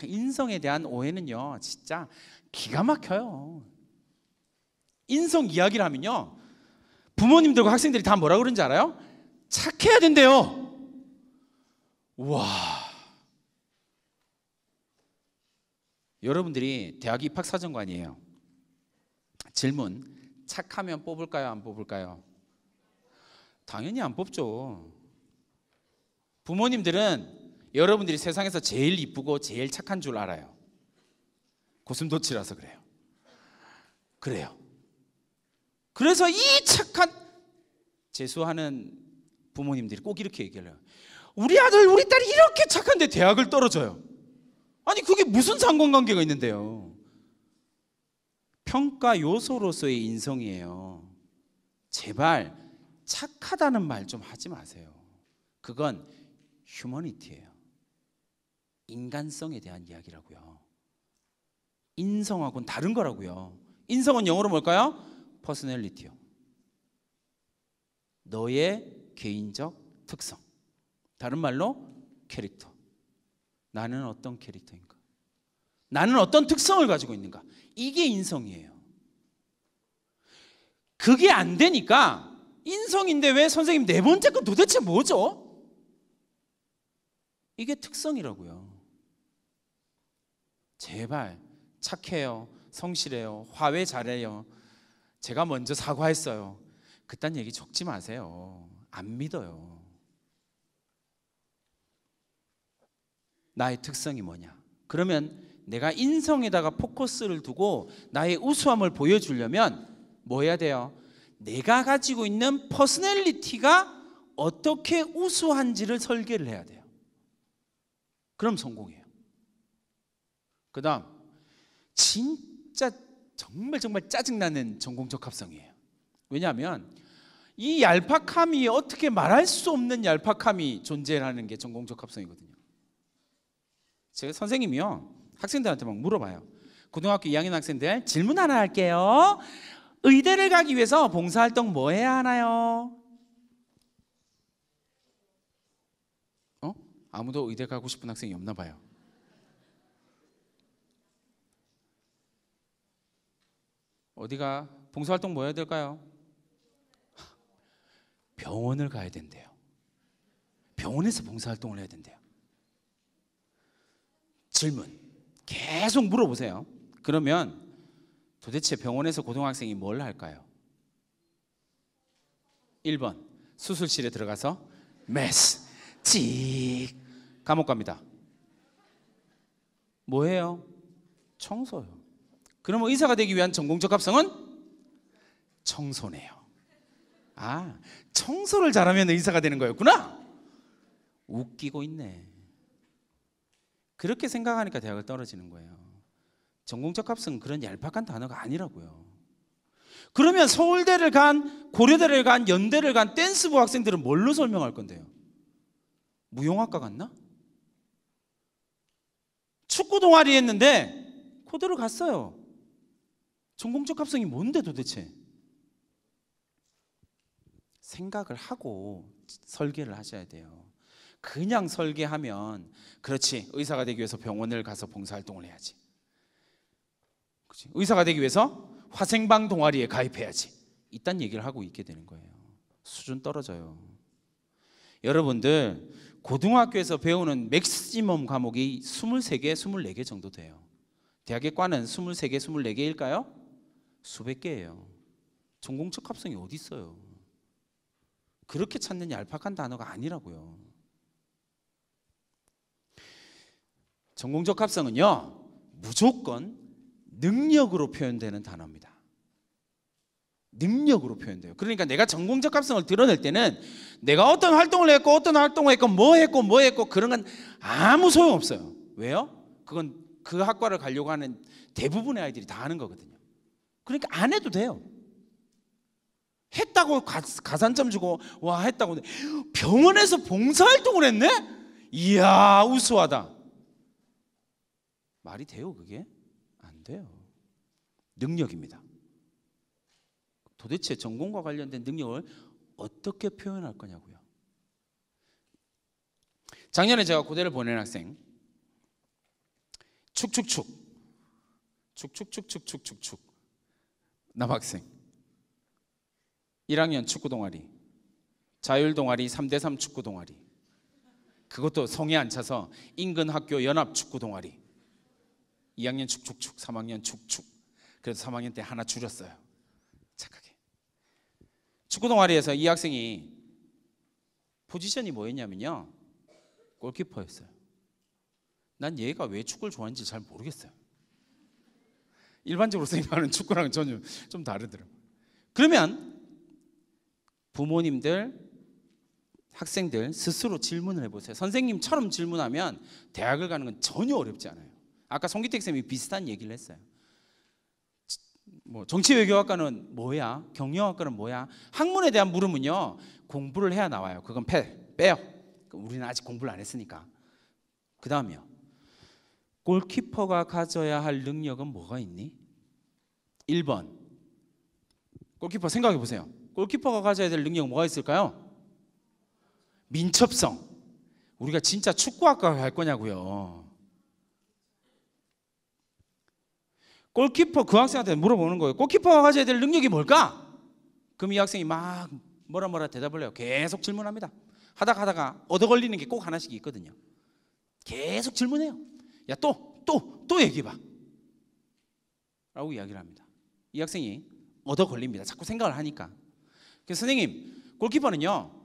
인성에 대한 오해는요, 진짜 기가 막혀요. 인성 이야기를 하면요, 부모님들과 학생들이 다 뭐라 그러는지 알아요? 착해야 된대요. 와, 여러분들이 대학 입학 사정관이에요. 질문, 착하면 뽑을까요, 안 뽑을까요? 당연히 안 뽑죠. 부모님들은 여러분들이 세상에서 제일 이쁘고 제일 착한 줄 알아요. 고슴도치라서 그래요. 그래서 이 착한, 재수하는 부모님들이 꼭 이렇게 얘기를 해요. 우리 아들 우리 딸이 이렇게 착한데 대학을 떨어져요. 아니 그게 무슨 상관관계가 있는데요. 평가 요소로서의 인성이에요. 제발 착하다는 말 좀 하지 마세요. 그건 휴머니티예요. 인간성에 대한 이야기라고요. 인성하고는 다른 거라고요. 인성은 영어로 뭘까요? 퍼스널리티요. 너의 개인적 특성. 다른 말로 캐릭터. 나는 어떤 캐릭터인가? 나는 어떤 특성을 가지고 있는가? 이게 인성이에요. 그게 안 되니까 인성인데 왜 선생님 4번째 건 도대체 뭐죠? 이게 특성이라고요. 제발 착해요, 성실해요, 화해 잘해요, 제가 먼저 사과했어요, 그딴 얘기 적지 마세요. 안 믿어요. 나의 특성이 뭐냐? 그러면 내가 인성에다가 포커스를 두고 나의 우수함을 보여주려면 뭐 해야 돼요? 내가 가지고 있는 퍼스널리티가 어떻게 우수한지를 설계를 해야 돼요. 그럼 성공이에요. 그 다음, 진짜 정말 짜증나는 전공적 합성이에요. 왜냐하면 이 얄팍함이 어떻게 말할 수 없는 얄팍함이 존재하는 게 전공적 합성이거든요. 제가 선생님이요, 학생들한테 막 물어봐요. 고등학교 2학년 학생들 질문 하나 할게요. 의대를 가기 위해서 봉사활동 뭐 해야 하나요? 아무도 의대 가고 싶은 학생이 없나 봐요. 어디가 봉사활동 뭐 해야 될까요? 병원을 가야 된대요. 병원에서 봉사활동을 해야 된대요. 질문 계속 물어보세요. 그러면 도대체 병원에서 고등학생이 뭘 할까요? 1번 수술실에 들어가서 메스 찍 감옥 갑니다. 뭐예요? 청소요. 그러면 의사가 되기 위한 전공적 합성은 청소네요. 아, 청소를 잘하면 의사가 되는 거였구나. 웃기고 있네. 그렇게 생각하니까 대학을 떨어지는 거예요. 전공적 합성은 그런 얄팍한 단어가 아니라고요. 그러면 서울대를 간, 고려대를 간, 연대를 간 댄스부 학생들은 뭘로 설명할 건데요? 무용학과 갔나? 축구 동아리 했는데 코드로 갔어요. 전공적 합성이 뭔데 도대체? 생각을 하고 설계를 하셔야 돼요. 그냥 설계하면 그렇지, 의사가 되기 위해서 병원을 가서 봉사활동을 해야지, 그렇지, 의사가 되기 위해서 화생방 동아리에 가입해야지, 이딴 얘기를 하고 있게 되는 거예요. 수준 떨어져요. 여러분들 고등학교에서 배우는 맥시멈 과목이 23개, 24개 정도 돼요. 대학의 과는 23개, 24개일까요? 수백 개예요. 전공적 합성이 어디 있어요? 그렇게 찾는 얄팍한 단어가 아니라고요. 전공적 합성은요, 무조건 능력으로 표현되는 단어입니다. 능력으로 표현돼요. 그러니까 내가 전공적 합성을 드러낼 때는 내가 어떤 활동을 했고 어떤 활동을 했고 뭐 했고 그런 건 아무 소용없어요. 왜요? 그건 그 학과를 가려고 하는 대부분의 아이들이 다 하는 거거든요. 그러니까 안 해도 돼요. 했다고 가산점 주고 와 했다고, 병원에서 봉사활동을 했네? 이야 우수하다. 말이 돼요 그게? 안 돼요. 능력입니다. 도대체 전공과 관련된 능력을 어떻게 표현할 거냐고요. 작년에 제가 고대를 보낸 학생, 축축축 남학생 1학년 축구 동아리, 자율 동아리 3대3 축구 동아리, 그것도 성에 안 차서 인근 학교 연합 축구 동아리. 2학년 축축축, 3학년 축축. 그래서 3학년 때 하나 줄였어요. 착하게. 축구 동아리에서 이 학생이 포지션이 뭐였냐면요, 골키퍼였어요. 난 얘가 왜 축구를 좋아하는지 잘 모르겠어요. 일반적으로 생각하는 축구랑은 전혀 좀 다르더라고요. 그러면 부모님들, 학생들 스스로 질문을 해보세요. 선생님처럼 질문하면 대학을 가는 건 전혀 어렵지 않아요. 아까 송기택 쌤이 비슷한 얘기를 했어요. 뭐 정치외교학과는 뭐야? 경영학과는 뭐야? 학문에 대한 물음은요, 공부를 해야 나와요. 그건 빼요. 우리는 아직 공부를 안 했으니까. 그 다음이요, 골키퍼가 가져야 할 능력은 뭐가 있니? 1번 골키퍼 생각해 보세요. 골키퍼가 가져야 될 능력은 뭐가 있을까요? 민첩성. 우리가 진짜 축구학과 갈 거냐고요. 골키퍼, 그 학생한테 물어보는 거예요. 골키퍼가 가져야 될 능력이 뭘까? 그럼 이 학생이 막 뭐라 대답을 해요. 계속 질문합니다. 하다가 얻어 걸리는 게 꼭 하나씩 있거든요. 계속 질문해요. 야, 또 얘기해봐 라고 이야기를 합니다. 이 학생이 얻어 걸립니다. 자꾸 생각을 하니까. 그래서 선생님, 골키퍼는요,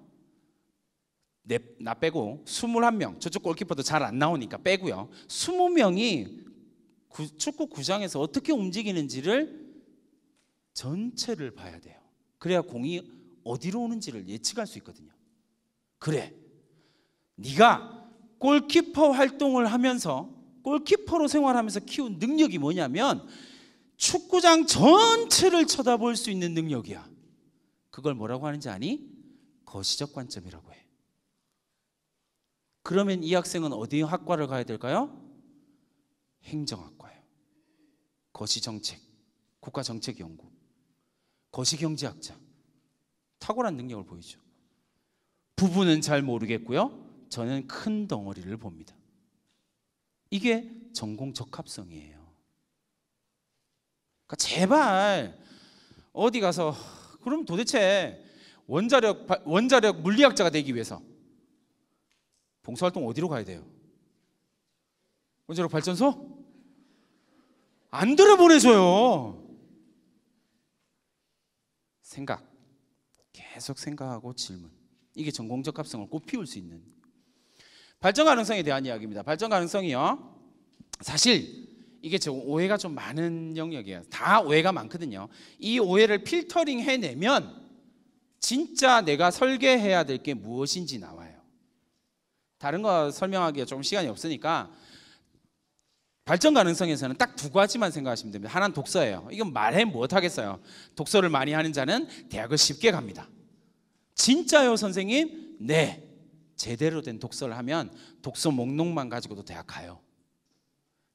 나 빼고 21명, 저쪽 골키퍼도 잘 안 나오니까 빼고요, 20명이 축구 구장에서 어떻게 움직이는지를 전체를 봐야 돼요. 그래야 공이 어디로 오는지를 예측할 수 있거든요. 그래, 네가 골키퍼 활동을 하면서, 골키퍼로 생활하면서 키운 능력이 뭐냐면 축구장 전체를 쳐다볼 수 있는 능력이야. 그걸 뭐라고 하는지 아니? 거시적 관점이라고 해. 그러면 이 학생은 어디 학과를 가야 될까요? 행정학과예요. 거시정책, 국가정책연구, 거시경제학자. 탁월한 능력을 보이죠. 부부는 잘 모르겠고요, 저는 큰 덩어리를 봅니다. 이게 전공 적합성이에요. 그러니까 제발 어디 가서 그럼 도대체 원자력 물리학자가 되기 위해서 봉사활동 어디로 가야 돼요? 원자력 발전소? 안 들어보내줘요. 생각, 계속 생각하고 질문. 이게 전공적 합성을 꽃피울 수 있는 발전 가능성에 대한 이야기입니다. 발전 가능성이요, 사실 이게 오해가 좀 많은 영역이에요. 다 오해가 많거든요. 이 오해를 필터링 해내면 진짜 내가 설계해야 될 게 무엇인지 나와요. 다른 거 설명하기가 좀 시간이 없으니까 발전 가능성에서는 딱 두 가지만 생각하시면 됩니다. 하나는 독서예요. 이건 말해 못하겠어요. 독서를 많이 하는 자는 대학을 쉽게 갑니다. 진짜요 선생님? 네. 제대로 된 독서를 하면 독서 목록만 가지고도 대학 가요.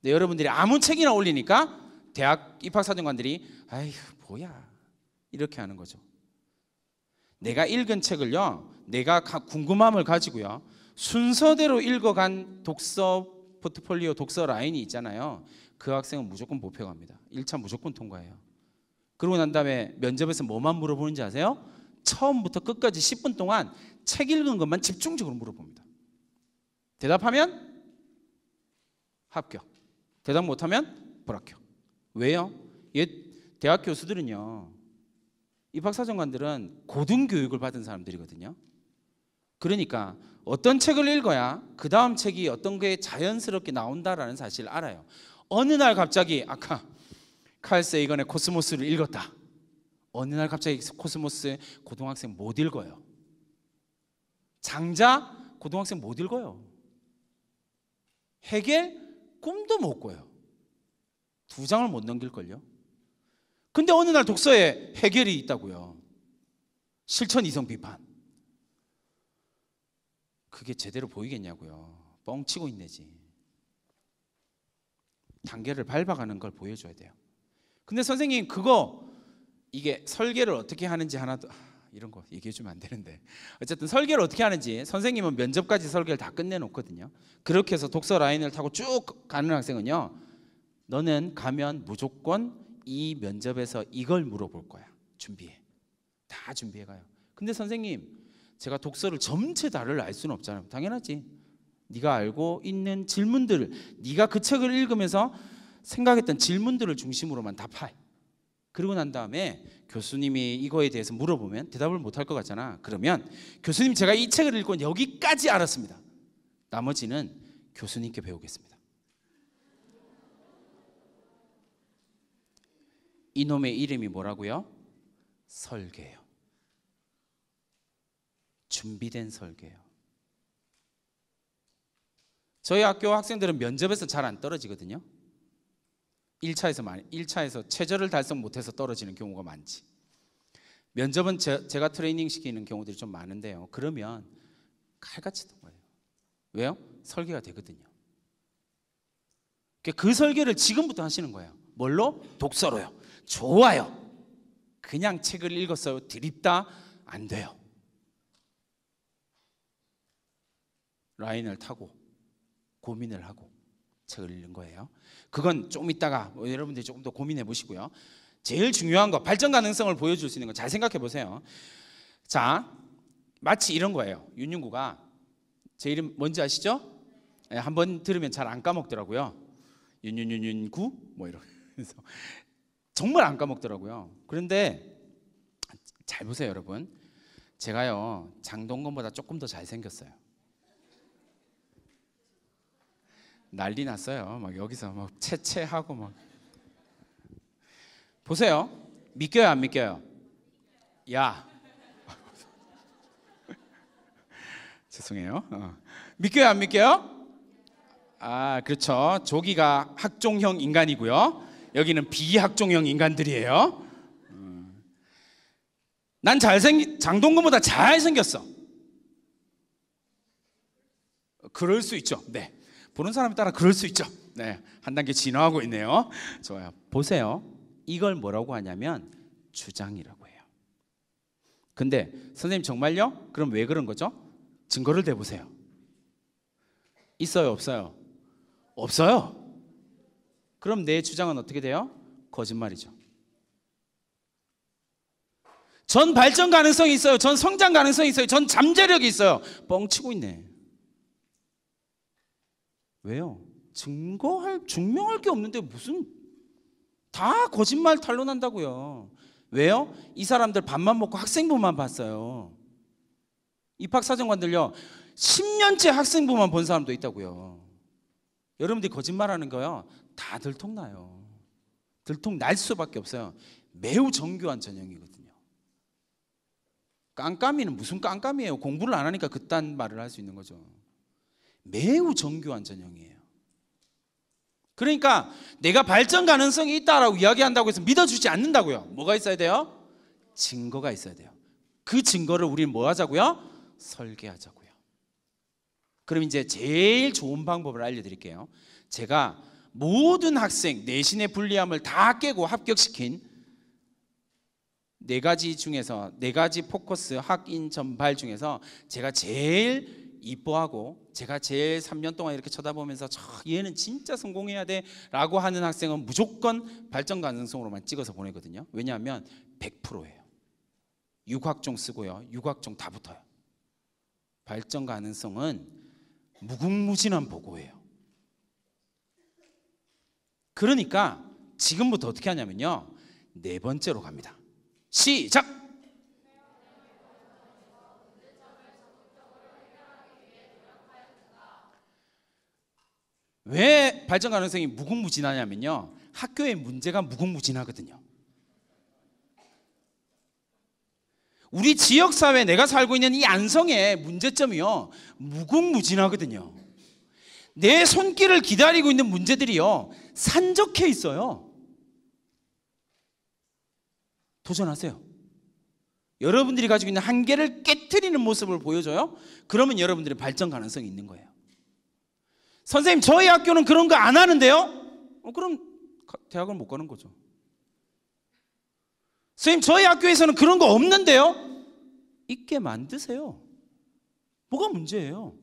근데 여러분들이 아무 책이나 올리니까 대학 입학사정관들이 아휴 뭐야 이렇게 하는 거죠. 내가 읽은 책을요, 내가 궁금함을 가지고요 순서대로 읽어간 독서 포트폴리오, 독서 라인이 있잖아요. 그 학생은 무조건 모평합니다. 1차 무조건 통과해요. 그러고 난 다음에 면접에서 뭐만 물어보는지 아세요? 처음부터 끝까지 10분 동안 책 읽은 것만 집중적으로 물어봅니다. 대답하면 합격, 대답 못하면 불합격. 왜요? 대학 교수들은요, 입학사정관들은 고등교육을 받은 사람들이거든요. 그러니까 어떤 책을 읽어야 그 다음 책이 어떤 게 자연스럽게 나온다라는 사실을 알아요. 어느 날 갑자기 아까 칼 세이건의 코스모스를 읽었다. 어느 날 갑자기 코스모스 고등학생 못 읽어요. 장자 고등학생 못 읽어요. 헤겔 꿈도 못 꿔요. 2장을 못 넘길걸요. 근데 어느 날 독서에 헤겔이 있다고요. 실천 이성 비판. 그게 제대로 보이겠냐고요. 뻥치고 있네지. 단계를 밟아가는 걸 보여줘야 돼요. 근데 선생님 이게 설계를 어떻게 하는지 하나도 이런 거 얘기해주면 안 되는데, 어쨌든 설계를 어떻게 하는지 선생님은 면접까지 설계를 다 끝내놓거든요. 그렇게 해서 독서 라인을 타고 쭉 가는 학생은요, 너는 가면 무조건 이 면접에서 이걸 물어볼 거야. 준비해. 다 준비해 가요. 근데 선생님 제가 독서를 전체 다를 알 수는 없잖아요. 당연하지. 네가 알고 있는 질문들을, 네가 그 책을 읽으면서 생각했던 질문들을 중심으로만 답해. 그러고 난 다음에 교수님이 이거에 대해서 물어보면 대답을 못할 것 같잖아. 그러면 교수님 제가 이 책을 읽고 여기까지 알았습니다. 나머지는 교수님께 배우겠습니다. 이놈의 이름이 뭐라고요? 설계예요. 준비된 설계예요. 저희 학교 학생들은 면접에서 잘 안 떨어지거든요. 1차에서 최저를 달성 못해서 떨어지는 경우가 많지. 면접은 제가 트레이닝 시키는 경우들이 좀 많은데요. 그러면 칼같이 통과해요. 왜요? 설계가 되거든요. 그 설계를 지금부터 하시는 거예요. 뭘로? 독서로요. 좋아요. 그냥 책을 읽었어요. 드립다? 안 돼요. 라인을 타고 고민을 하고 책을 읽는 거예요. 그건 좀 이따가 여러분들이 조금 더 고민해 보시고요. 제일 중요한 거, 발전 가능성을 보여줄 수 있는 거 잘 생각해 보세요. 자, 마치 이런 거예요. 윤윤구가, 제 이름 뭔지 아시죠? 네, 한번 들으면 잘 안 까먹더라고요. 윤윤윤윤구 뭐 이러면서 정말 안 까먹더라고요. 그런데 잘 보세요 여러분. 제가요 장동건보다 조금 더 잘생겼어요. 난리 났어요. 막 여기서 막 채채하고 막. 보세요. 믿겨요 안 믿겨요? 야 죄송해요. 믿겨요 안 믿겨요? 아 그렇죠. 조기가 학종형 인간이고요. 여기는 비학종형 인간들이에요. 난 장동건보다 잘생겼어. 그럴 수 있죠. 네. 보는 사람에 따라 그럴 수 있죠. 네, 한 단계 진화하고 있네요. 좋아요. 보세요. 이걸 뭐라고 하냐면 주장이라고 해요. 근데 선생님 정말요? 그럼 왜 그런 거죠? 증거를 대보세요. 있어요 없어요? 없어요. 그럼 내 주장은 어떻게 돼요? 거짓말이죠. 전 발전 가능성이 있어요. 전 성장 가능성이 있어요. 전 잠재력이 있어요. 뻥치고 있네. 왜요? 증명할 게 없는데 무슨 다 거짓말 탄로난다고요. 왜요? 이 사람들 밥만 먹고 학생부만 봤어요. 입학사정관들요 10년째 학생부만 본 사람도 있다고요. 여러분들이 거짓말하는 거요 다 들통나요. 들통날 수밖에 없어요. 매우 정교한 전형이거든요. 깜깜이는 무슨 깜깜이에요. 공부를 안 하니까 그딴 말을 할 수 있는 거죠. 매우 정교한 전형이에요. 그러니까 내가 발전 가능성이 있다라고 이야기한다고 해서 믿어주지 않는다고요. 뭐가 있어야 돼요? 증거가 있어야 돼요. 그 증거를 우리는 뭐 하자고요? 설계하자고요. 그럼 이제 제일 좋은 방법을 알려드릴게요. 제가 모든 학생 내신의 불리함을 다 깨고 합격시킨 4가지 중에서 4가지 포커스 학인 전발 중에서 제가 제일 이뻐하고 제가 제일 3년 동안 이렇게 쳐다보면서 얘는 진짜 성공해야 돼 라고 하는 학생은 무조건 발전 가능성으로만 찍어서 보내거든요. 왜냐하면 100%예요. 6학종 쓰고요. 6학종 다 붙어요. 발전 가능성은 무궁무진한 보고예요. 그러니까 지금부터 어떻게 하냐면요 4번째로 갑니다. 시작! 왜 발전 가능성이 무궁무진하냐면요 학교의 문제가 무궁무진하거든요. 우리 지역사회 내가 살고 있는 이 안성의 문제점이요 무궁무진하거든요. 내 손길을 기다리고 있는 문제들이요 산적해 있어요. 도전하세요. 여러분들이 가지고 있는 한계를 깨트리는 모습을 보여줘요. 그러면 여러분들의 발전 가능성이 있는 거예요. 선생님 저희 학교는 그런 거 안 하는데요? 그럼 대학을 못 가는 거죠. 선생님 저희 학교에서는 그런 거 없는데요? 있게 만드세요. 뭐가 문제예요?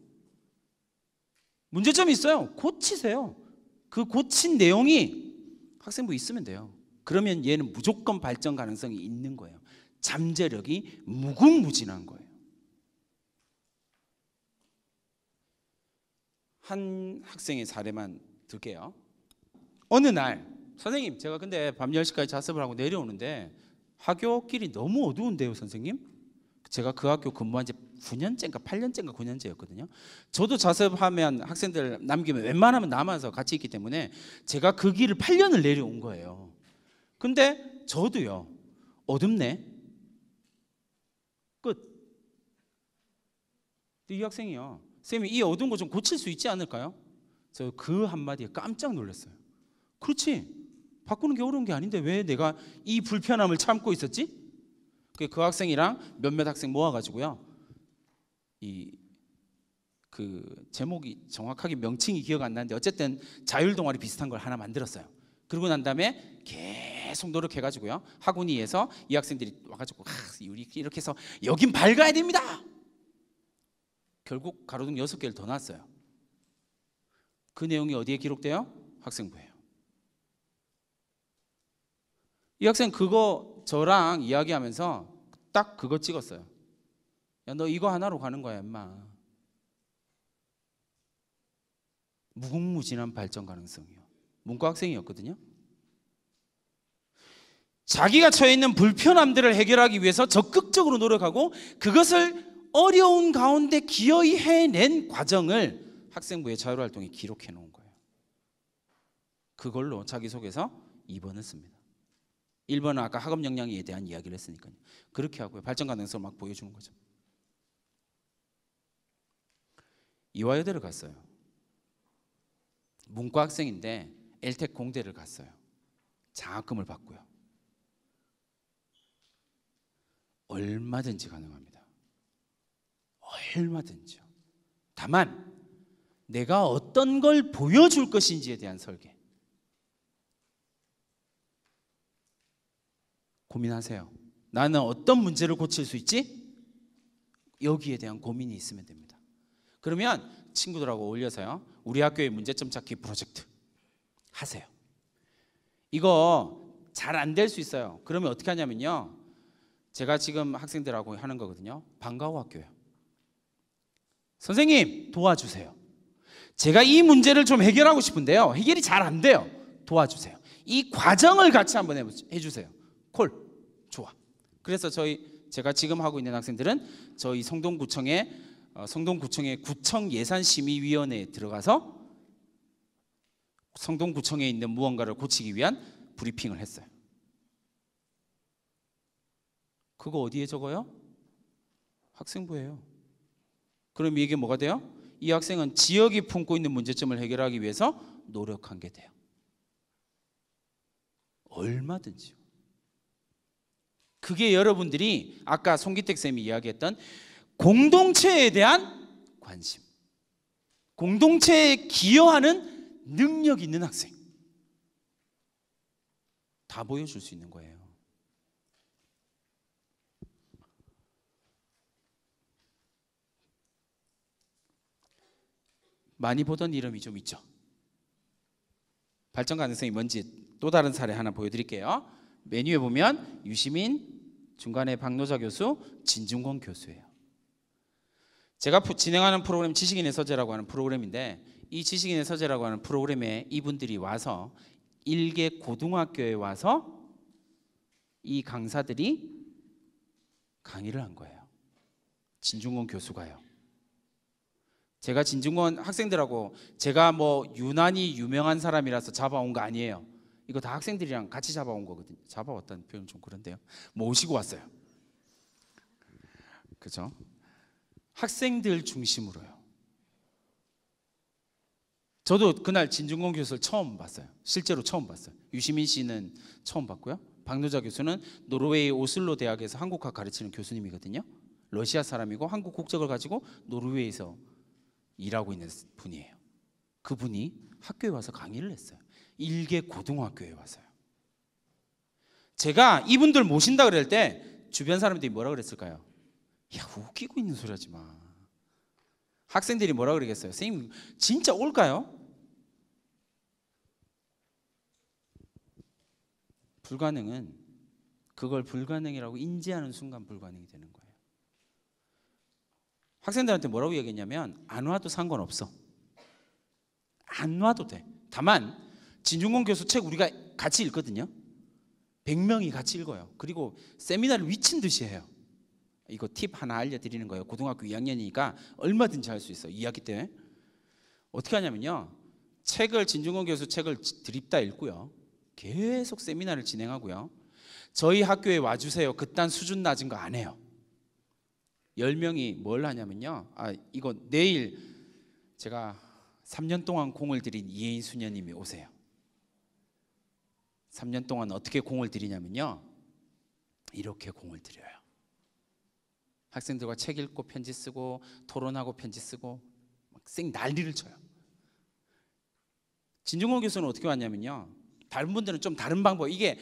문제점이 있어요. 고치세요. 그 고친 내용이 학생부 있으면 돼요. 그러면 얘는 무조건 발전 가능성이 있는 거예요. 잠재력이 무궁무진한 거예요. 한 학생의 사례만 들게요. 어느 날 선생님 제가 근데 밤 10시까지 자습을 하고 내려오는데 학교길이 너무 어두운데요 선생님? 제가 그 학교 근무한 지 9년째인가 8년째인가 9년째였거든요. 저도 자습하면 학생들 남기면 웬만하면 남아서 같이 있기 때문에 제가 그 길을 8년을 내려온 거예요. 근데 저도요 어둡네 끝. 이 학생이요 선생님 이 어두운 거 좀 고칠 수 있지 않을까요? 저 그 한마디에 깜짝 놀랐어요. 그렇지 바꾸는 게 어려운 게 아닌데 왜 내가 이 불편함을 참고 있었지? 그 학생이랑 몇몇 학생 모아가지고요 그 제목이 정확하게 명칭이 기억 안 나는데 어쨌든 자율 동아리 비슷한 걸 하나 만들었어요. 그러고 난 다음에 계속 노력해가지고요 학원위에서 이 학생들이 와가지고 우리 이렇게 해서 여긴 밝아야 됩니다. 결국 가로등 6개를 더 놨어요. 그 내용이 어디에 기록돼요? 학생부예요. 이 학생 그거 저랑 이야기하면서 딱 그거 찍었어요. 야, 너 이거 하나로 가는 거야 임마. 무궁무진한 발전 가능성이요. 문과 학생이었거든요. 자기가 처해 있는 불편함들을 해결하기 위해서 적극적으로 노력하고 그것을 어려운 가운데 기어이 해낸 과정을 학생부의 자율활동에 기록해 놓은 거예요. 그걸로 자기소개서 2번을 씁니다. 1번은 아까 학업 역량에 대한 이야기를 했으니까요. 그렇게 하고요. 발전 가능성을 막 보여주는 거죠. 이화여대를 갔어요. 문과 학생인데 엘텍 공대를 갔어요. 장학금을 받고요. 얼마든지 가능합니다. 얼마든지요. 다만 내가 어떤 걸 보여줄 것인지에 대한 설계. 고민하세요. 나는 어떤 문제를 고칠 수 있지? 여기에 대한 고민이 있으면 됩니다. 그러면 친구들하고 어울려서요. 우리 학교의 문제점 찾기 프로젝트 하세요. 이거 잘 안 될 수 있어요. 그러면 어떻게 하냐면요. 제가 지금 학생들하고 하는 거거든요. 방과후 학교예요. 선생님 도와주세요. 제가 이 문제를 좀 해결하고 싶은데요. 해결이 잘 안 돼요. 도와주세요. 이 과정을 같이 한번 해주세요. 콜. 좋아. 그래서 제가 지금 하고 있는 학생들은 저희 성동구청의 구청 예산심의위원회에 들어가서 성동구청에 있는 무언가를 고치기 위한 브리핑을 했어요. 그거 어디에 적어요? 학생부예요. 그럼 이게 뭐가 돼요? 이 학생은 지역이 품고 있는 문제점을 해결하기 위해서 노력한 게 돼요. 얼마든지요. 그게 여러분들이 아까 송기택 쌤이 이야기했던 공동체에 대한 관심, 공동체에 기여하는 능력 있는 학생, 다 보여줄 수 있는 거예요. 많이 보던 이름이 좀 있죠. 발전 가능성이 뭔지 또 다른 사례 하나 보여드릴게요. 메뉴에 보면 유시민, 중간에 박노자 교수, 진중권 교수예요. 제가 진행하는 프로그램 지식인의 서재라고 하는 프로그램인데, 이 지식인의 서재라고 하는 프로그램에 이분들이 와서 일개 고등학교에 와서 이 강사들이 강의를 한 거예요. 진중권 교수가요. 제가 진중권 학생들하고 제가 뭐 유난히 유명한 사람이라서 잡아온 거 아니에요. 이거 다 학생들이랑 같이 잡아온 거거든요. 잡아왔다는 표현 좀 그런데요. 모시고 왔어요. 그죠? 학생들 중심으로요. 저도 그날 진중권 교수를 처음 봤어요. 실제로 처음 봤어요. 유시민 씨는 처음 봤고요. 박노자 교수는 노르웨이 오슬로 대학에서 한국학 가르치는 교수님이거든요. 러시아 사람이고 한국 국적을 가지고 노르웨이에서 일하고 있는 분이에요. 그분이 학교에 와서 강의를 했어요. 일개 고등학교에 와서요. 제가 이분들 모신다 그럴 때 주변 사람들이 뭐라 그랬을까요? 야, 웃기고 있는 소리 하지 마. 학생들이 뭐라 그러겠어요? 선생님 진짜 올까요? 불가능은 그걸 불가능이라고 인지하는 순간 불가능이 되는 거예요. 학생들한테 뭐라고 얘기했냐면 안 와도 상관없어. 안 와도 돼. 다만 진중권 교수 책 우리가 같이 읽거든요. 100명이 같이 읽어요. 그리고 세미나를 미친 듯이 해요. 이거 팁 하나 알려드리는 거예요. 고등학교 2학년이니까 얼마든지 할 수 있어요. 2학기 때 어떻게 하냐면요, 진중권 교수 책을 드립다 읽고요, 계속 세미나를 진행하고요, 저희 학교에 와주세요 그딴 수준 낮은 거 안 해요. 10명이 뭘 하냐면요, 이거 내일 제가 3년 동안 공을 들인 이혜인 수녀님이 오세요. 3년 동안 어떻게 공을 들이냐면요, 이렇게 공을 들여요. 학생들과 책 읽고 편지 쓰고 토론하고 편지 쓰고 막 쌩 난리를 쳐요. 진중권 교수는 어떻게 왔냐면요, 다른 분들은 좀 다른 방법, 이게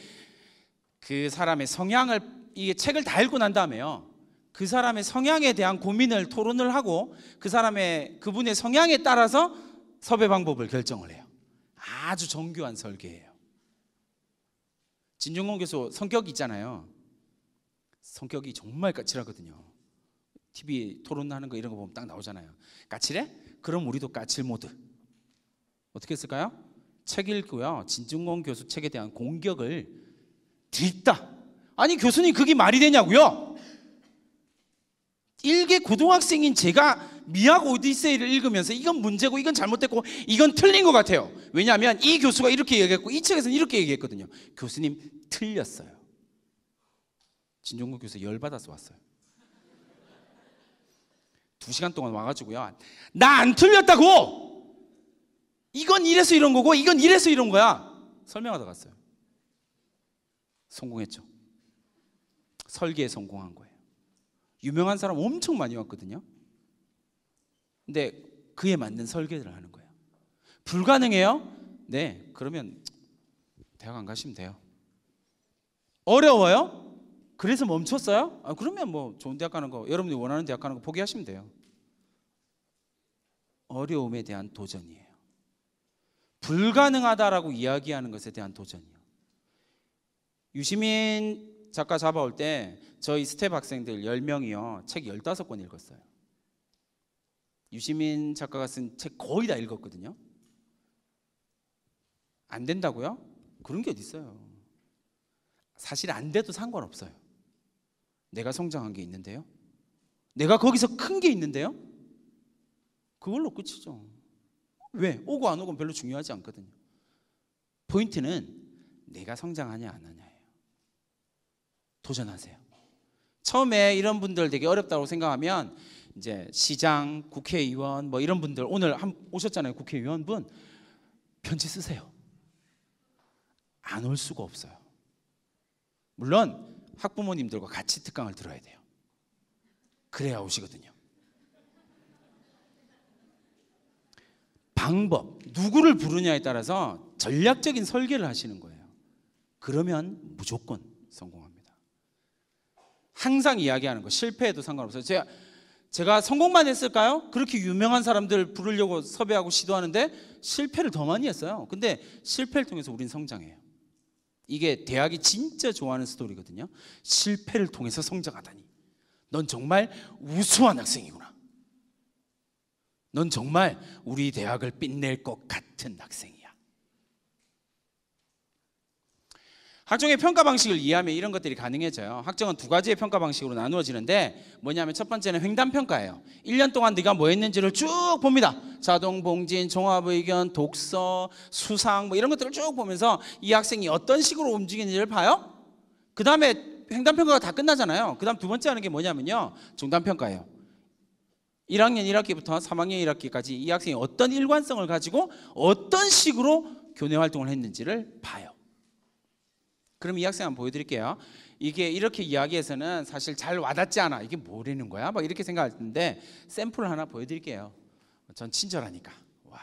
그 사람의 성향을, 이게 책을 다 읽고 난 다음에요, 그 사람의 성향에 대한 고민을 토론을 하고 그분의 성향에 따라서 섭외 방법을 결정을 해요. 아주 정교한 설계예요. 진중권 교수 성격이 있잖아요. 성격이 정말 까칠하거든요. TV 토론하는 거 이런 거 보면 딱 나오잖아요. 까칠해? 그럼 우리도 까칠 모드. 어떻게 했을까요? 책 읽고요, 진중권 교수 책에 대한 공격을 드립다. 아니 교수님 그게 말이 되냐고요? 일개 고등학생인 제가 미학 오디세이를 읽으면서 이건 문제고 이건 잘못됐고 이건 틀린 것 같아요. 왜냐하면 이 교수가 이렇게 얘기했고 이 책에서는 이렇게 얘기했거든요. 교수님 틀렸어요. 진중권 교수 열받아서 왔어요. 2시간 동안 와가지고요, 나 안 틀렸다고! 이건 이래서 이런 거고 이건 이래서 이런 거야 설명하다 갔어요. 성공했죠. 설계에 성공한 거예요. 유명한 사람 엄청 많이 왔거든요. 근데 그에 맞는 설계를 하는 거예요. 불가능해요? 네, 그러면 대학 안 가시면 돼요. 어려워요? 그래서 멈췄어요? 그러면 뭐 좋은 대학 가는 거, 여러분이 원하는 대학 가는 거 포기하시면 돼요. 어려움에 대한 도전이에요. 불가능하다라고 이야기하는 것에 대한 도전이요. 유시민 작가 잡아올 때 저희 스텝 학생들 10명이요 책 15권 읽었어요. 유시민 작가가 쓴 책 거의 다 읽었거든요. 안 된다고요? 그런 게 어디 있어요. 사실 안 돼도 상관없어요. 내가 성장한 게 있는데요, 내가 거기서 큰 게 있는데요, 그걸로 끝이죠. 왜? 오고 안 오고는 별로 중요하지 않거든요. 포인트는 내가 성장하냐 안 하냐예요. 도전하세요. 처음에 이런 분들 되게 어렵다고 생각하면 이제 시장, 국회의원 뭐 이런 분들 오늘 오셨잖아요. 국회의원분 편지 쓰세요. 안 올 수가 없어요. 물론 학부모님들과 같이 특강을 들어야 돼요. 그래야 오시거든요. 방법, 누구를 부르냐에 따라서 전략적인 설계를 하시는 거예요. 그러면 무조건 성공합니다. 항상 이야기하는 거, 실패해도 상관없어요. 제가 성공만 했을까요? 그렇게 유명한 사람들 부르려고 섭외하고 시도하는데 실패를 더 많이 했어요. 근데 실패를 통해서 우린 성장해요. 이게 대학이 진짜 좋아하는 스토리거든요. 실패를 통해서 성장하다니, 넌 정말 우수한 학생이구나. 넌 정말 우리 대학을 빛낼 것 같은 학생이야. 학종의 평가 방식을 이해하면 이런 것들이 가능해져요. 학종은 두 가지의 평가 방식으로 나누어지는데 뭐냐면 첫 번째는 횡단평가예요. 1년 동안 네가 뭐 했는지를 쭉 봅니다. 자동, 봉진, 종합의견, 독서, 수상 뭐 이런 것들을 쭉 보면서 이 학생이 어떤 식으로 움직이는지를 봐요. 그 다음에 횡단평가가 다 끝나잖아요. 그 다음 두 번째 하는 게 뭐냐면요, 중단평가예요. 1학년 1학기부터 3학년 1학기까지 이 학생이 어떤 일관성을 가지고 어떤 식으로 교내 활동을 했는지를 봐요. 그럼 이 학생 한번 보여드릴게요. 이게 이렇게 이야기해서는 사실 잘 와닿지 않아. 이게 뭐라는 거야? 막 이렇게 생각할 텐데 샘플을 하나 보여드릴게요. 전 친절하니까. 와.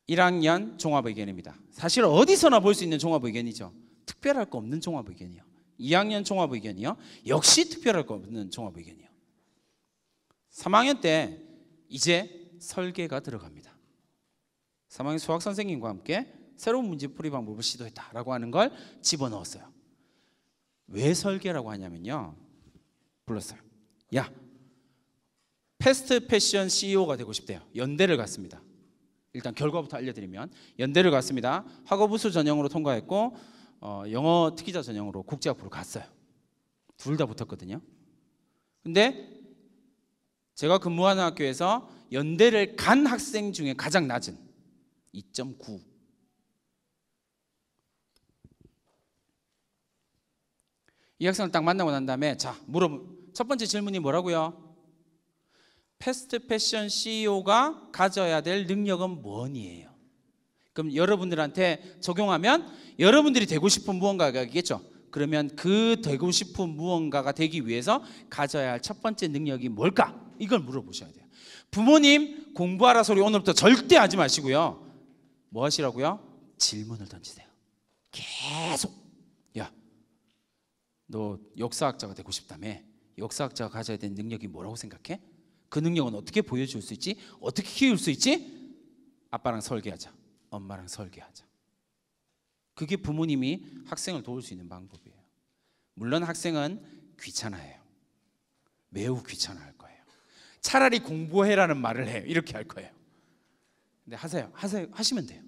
1학년 종합의견입니다. 사실 어디서나 볼 수 있는 종합의견이죠. 특별할 거 없는 종합의견이요. 2학년 종합의견이요. 역시 특별할 거 없는 종합의견이요. 3학년 때 이제 설계가 들어갑니다. 3학년 수학 선생님과 함께 새로운 문제풀이 방법을 시도했다라고 하는 걸 집어넣었어요. 왜 설계라고 하냐면요, 불렀어요. 야, 패스트 패션 CEO가 되고 싶대요. 연대를 갔습니다. 일단 결과부터 알려드리면 연대를 갔습니다. 학업우수 전형으로 통과했고 영어 특기자 전형으로 국제학부로 갔어요. 둘 다 붙었거든요. 근데 제가 근무하는 학교에서 연대를 간 학생 중에 가장 낮은 2.9. 이 학생을 딱 만나고 난 다음에 첫 번째 질문이 뭐라고요? 패스트 패션 CEO가 가져야 될 능력은 뭐니에요? 그럼 여러분들한테 적용하면 여러분들이 되고 싶은 무언가가 있겠죠. 그러면 그 되고 싶은 무언가가 되기 위해서 가져야 할 첫 번째 능력이 뭘까? 이걸 물어보셔야 돼요. 부모님 공부하라 소리 오늘부터 절대 하지 마시고요. 뭐 하시라고요? 질문을 던지세요. 계속. 야, 너 역사학자가 되고 싶다며? 역사학자가 가져야 되는 능력이 뭐라고 생각해? 그 능력은 어떻게 보여줄 수 있지? 어떻게 키울 수 있지? 아빠랑 설계하자. 엄마랑 설계하자. 그게 부모님이 학생을 도울 수 있는 방법이에요. 물론 학생은 귀찮아해요. 매우 귀찮아할 거예요. 차라리 공부해라는 말을 해요. 이렇게 할 거예요. 근데 하시면 돼요.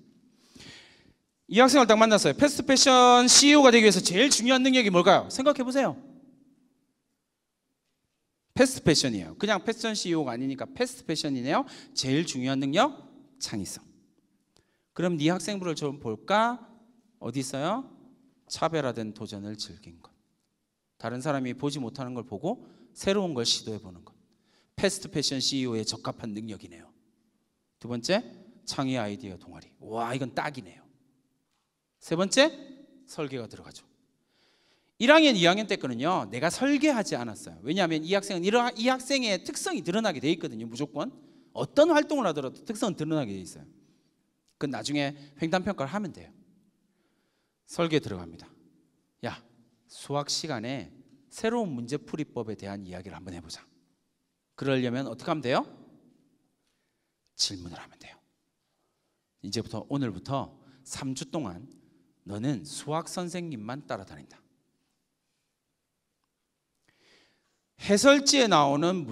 이 학생을 딱 만났어요. 패스트 패션 CEO가 되기 위해서 제일 중요한 능력이 뭘까요? 생각해 보세요. 패스트 패션이에요. 그냥 패션 CEO가 아니니까 패스트 패션이네요. 제일 중요한 능력, 창의성. 그럼 네 학생부를 좀 볼까? 어디 있어요? 차별화된 도전을 즐긴 것. 다른 사람이 보지 못하는 걸 보고 새로운 걸 시도해 보는 것. 패스트 패션 CEO에 적합한 능력이네요. 두 번째, 창의 아이디어 동아리. 와, 이건 딱이네요. 세 번째, 설계가 들어가죠. 1학년, 2학년 때 거는요, 내가 설계하지 않았어요. 왜냐하면 이 학생은 이 학생의 특성이 드러나게 돼 있거든요. 무조건 어떤 활동을 하더라도 특성은 드러나게 돼 있어요. 그건 나중에 횡단평가를 하면 돼요. 설계 들어갑니다. 야, 수학 시간에 새로운 문제풀이법에 대한 이야기를 한번 해보자. 그러려면 어떻게 하면 돼요? 질문을 하면 돼요. 이제부터 오늘부터 3주 동안 너는 수학 선생님만 따라다닌다. 해설지에 나오는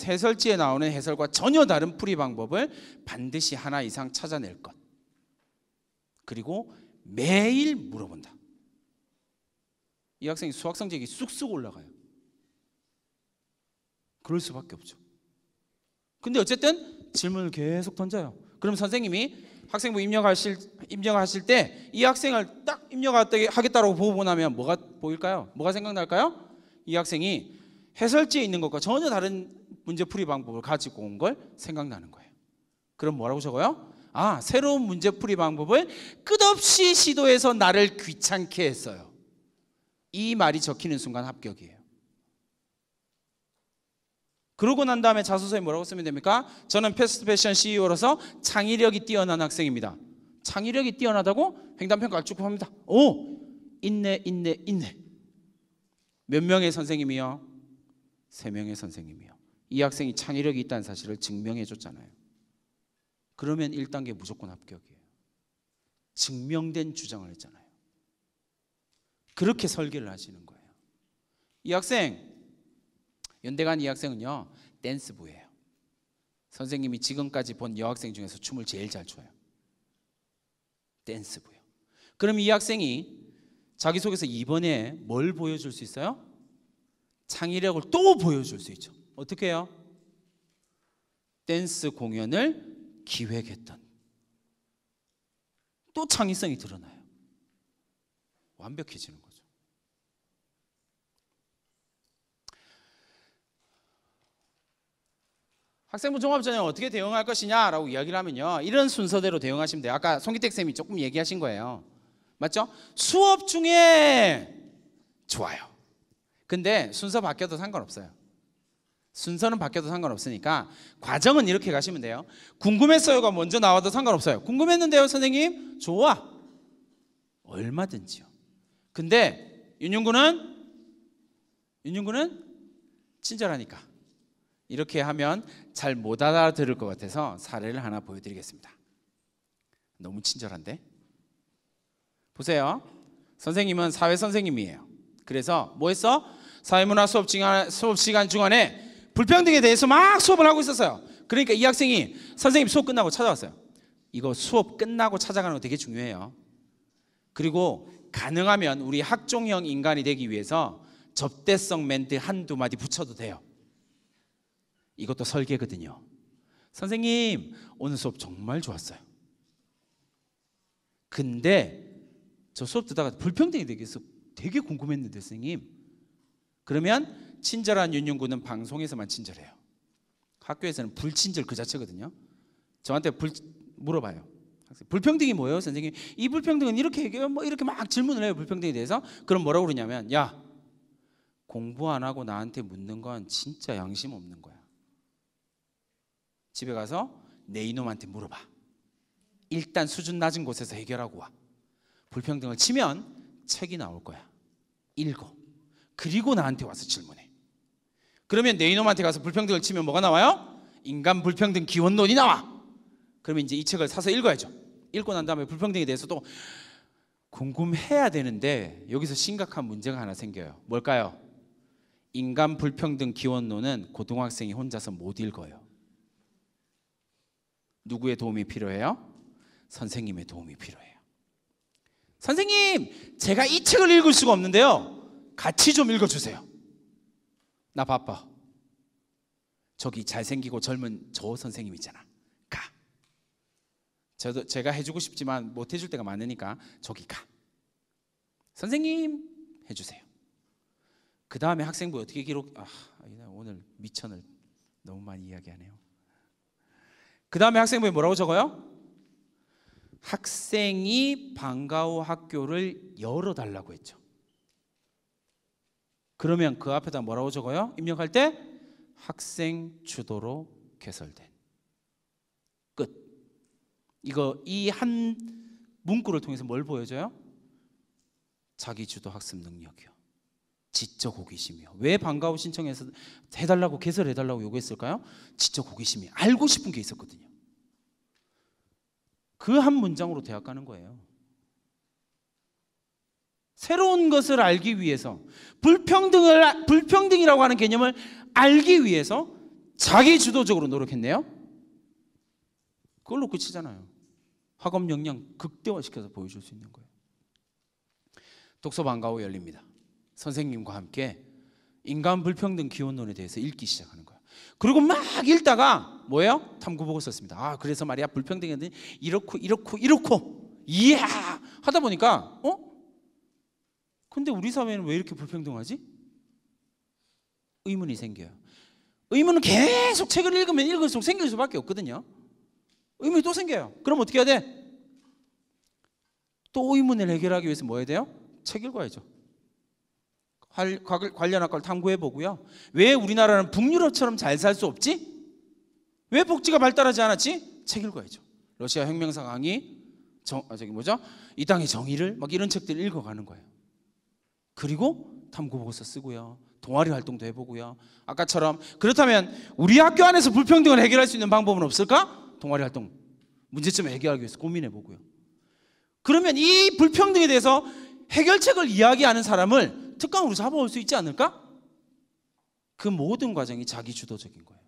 해설지에 나오는 해설과 전혀 다른 풀이 방법을 반드시 하나 이상 찾아낼 것. 그리고 매일 물어본다. 이 학생이 수학 성적이 쑥쑥 올라가요. 그럴 수밖에 없죠. 근데 어쨌든 질문을 계속 던져요. 그럼 선생님이 학생부 입력하실 때 이 학생을 딱 입력하겠다고 보고 나면 뭐가 보일까요? 뭐가 생각날까요? 이 학생이 해설지에 있는 것과 전혀 다른 문제풀이 방법을 가지고 온 걸 생각나는 거예요. 그럼 뭐라고 적어요? 아, 새로운 문제풀이 방법을 끝없이 시도해서 나를 귀찮게 했어요. 이 말이 적히는 순간 합격이에요. 그러고 난 다음에 자소서에 뭐라고 쓰면 됩니까? 저는 패스트 패션 CEO로서 창의력이 뛰어난 학생입니다. 창의력이 뛰어나다고 횡단평가를 쭉 합니다. 오! 있네. 몇 명의 선생님이요? 3명의 선생님이요. 이 학생이 창의력이 있다는 사실을 증명해 줬잖아요. 그러면 1단계 무조건 합격이에요. 증명된 주장을 했잖아요. 그렇게 설계를 하시는 거예요. 이 학생, 연대 간 이 학생은요, 댄스부예요. 선생님이 지금까지 본 여학생 중에서 춤을 제일 잘 춰요. 댄스부요. 그럼 이 학생이 자기소개서 2번에 뭘 보여줄 수 있어요? 창의력을 또 보여줄 수 있죠. 어떻게 해요? 댄스 공연을 기획했던. 또 창의성이 드러나요. 완벽해지는 거죠. 학생부 종합전형 어떻게 대응할 것이냐라고 이야기를 하면요, 이런 순서대로 대응하시면 돼요. 아까 송기택 쌤이 조금 얘기하신 거예요. 맞죠? 수업 중에 좋아요. 근데 순서 바뀌어도 상관없어요. 순서는 바뀌어도 상관없으니까 과정은 이렇게 가시면 돼요. 궁금했어요가 먼저 나와도 상관없어요. 궁금했는데요 선생님? 좋아. 얼마든지요. 근데 윤윤구는 친절하니까 이렇게 하면 잘 못 알아들을 것 같아서 사례를 하나 보여드리겠습니다. 너무 친절한데? 보세요. 선생님은 사회 선생님이에요. 그래서 뭐 했어? 사회문화 수업 시간 중간에 불평등에 대해서 막 수업을 하고 있었어요. 그러니까 이 학생이 선생님 수업 끝나고 찾아왔어요. 이거 수업 끝나고 찾아가는 거 되게 중요해요. 그리고 가능하면 우리 학종형 인간이 되기 위해서 접대성 멘트 한두 마디 붙여도 돼요. 이것도 설계거든요. 선생님, 오늘 수업 정말 좋았어요. 근데 저 수업 듣다가 불평등에 대해서 되게 궁금했는데 선생님. 그러면 친절한 윤윤구는 방송에서만 친절해요. 학교에서는 불친절 그 자체거든요. 저한테 물어봐요. 불평등이 뭐예요 선생님? 이 불평등은 이렇게 얘기해요. 뭐 이렇게 막 질문을 해요. 불평등에 대해서. 그럼 뭐라고 그러냐면, 야, 공부 안 하고 나한테 묻는 건 진짜 양심 없는 거야. 집에 가서 내 이놈한테 물어봐. 일단 수준 낮은 곳에서 해결하고 와. 불평등을 치면 책이 나올 거야. 읽어. 그리고 나한테 와서 질문해. 그러면 내 이놈한테 가서 불평등을 치면 뭐가 나와요? 인간 불평등 기원론이 나와. 그러면 이제 이 책을 사서 읽어야죠. 읽고 난 다음에 불평등에 대해서도 궁금해야 되는데 여기서 심각한 문제가 하나 생겨요. 뭘까요? 인간 불평등 기원론은 고등학생이 혼자서 못 읽어요. 누구의 도움이 필요해요? 선생님의 도움이 필요해요. 선생님, 제가 이 책을 읽을 수가 없는데요. 같이 좀 읽어주세요. 나 바빠. 저기 잘생기고 젊은 저 선생님 있잖아. 가. 제가 해주고 싶지만 못 해줄 때가 많으니까 저기 가. 선생님 해주세요. 그 다음에 학생부 어떻게 오늘 미천을 너무 많이 이야기하네요. 그 다음에 학생부에 뭐라고 적어요? 학생이 방과 후 학교를 열어달라고 했죠. 그러면 그 앞에다 뭐라고 적어요? 입력할 때 학생 주도로 개설된. 끝. 이 한 문구를 통해서 뭘 보여줘요? 자기 주도 학습 능력이요. 지적 호기심이요. 왜 방과 후 신청해서 해달라고 개설해달라고 요구했을까요? 지적 호기심이 알고 싶은 게 있었거든요. 그 한 문장으로 대학 가는 거예요. 새로운 것을 알기 위해서, 불평등이라고 하는 개념을 알기 위해서 자기 주도적으로 노력했네요. 그걸로 끝이잖아요. 학업 역량 극대화시켜서 보여줄 수 있는 거예요. 독서 방과 후 열립니다. 선생님과 함께 인간 불평등 기원론에 대해서 읽기 시작하는 거예요. 그리고 막 읽다가 뭐예요? 탐구보고 썼습니다. 아, 그래서 말이야 불평등이 이렇고 이야 하다 보니까 근데 우리 사회는 왜 이렇게 불평등하지? 의문이 생겨요. 의문은 계속 책을 읽으면 읽을수록 생길 수밖에 없거든요. 의문이 또 생겨요. 그럼 어떻게 해야 돼? 또 의문을 해결하기 위해서 뭐 해야 돼요? 책 읽어야죠. 관련 학과를 탐구해 보고요. 왜 우리나라는 북유럽처럼 잘 살 수 없지? 왜 복지가 발달하지 않았지? 책 읽어야죠. 러시아 혁명사 강의, 이 땅의 정의를 막 이런 책들 읽어가는 거예요. 그리고 탐구보고서 쓰고요. 동아리 활동도 해보고요. 아까처럼 그렇다면 우리 학교 안에서 불평등을 해결할 수 있는 방법은 없을까? 동아리 활동, 문제점을 해결하기 위해서 고민해 보고요. 그러면 이 불평등에 대해서 해결책을 이야기하는 사람을 특강으로 잡아올 수 있지 않을까? 그 모든 과정이 자기 주도적인 거예요.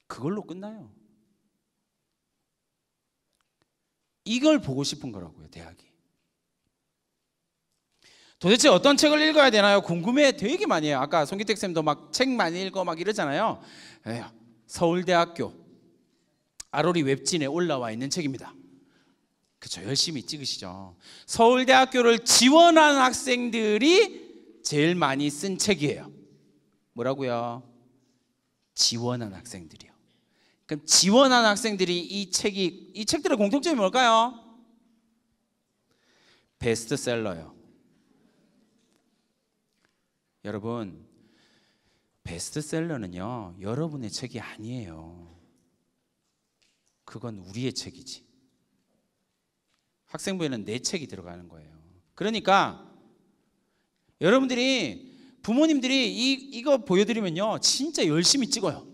그걸로 끝나요. 이걸 보고 싶은 거라고요, 대학이. 도대체 어떤 책을 읽어야 되나요? 궁금해 되게 많이 해요. 아까 송기택 쌤도 막 책 많이 읽어 막 이러잖아요. 서울대학교 아로리 웹진에 올라와 있는 책입니다. 그렇죠, 열심히 찍으시죠. 서울대학교를 지원한 학생들이 제일 많이 쓴 책이에요. 뭐라고요? 지원한 학생들이요. 그럼 지원한 학생들이 이 책들의 공통점이 뭘까요? 베스트셀러요. 여러분, 베스트셀러는요 여러분의 책이 아니에요. 그건 우리의 책이지. 학생부에는 내 책이 들어가는 거예요. 그러니까 여러분들이, 부모님들이 이거 보여드리면요 진짜 열심히 찍어요.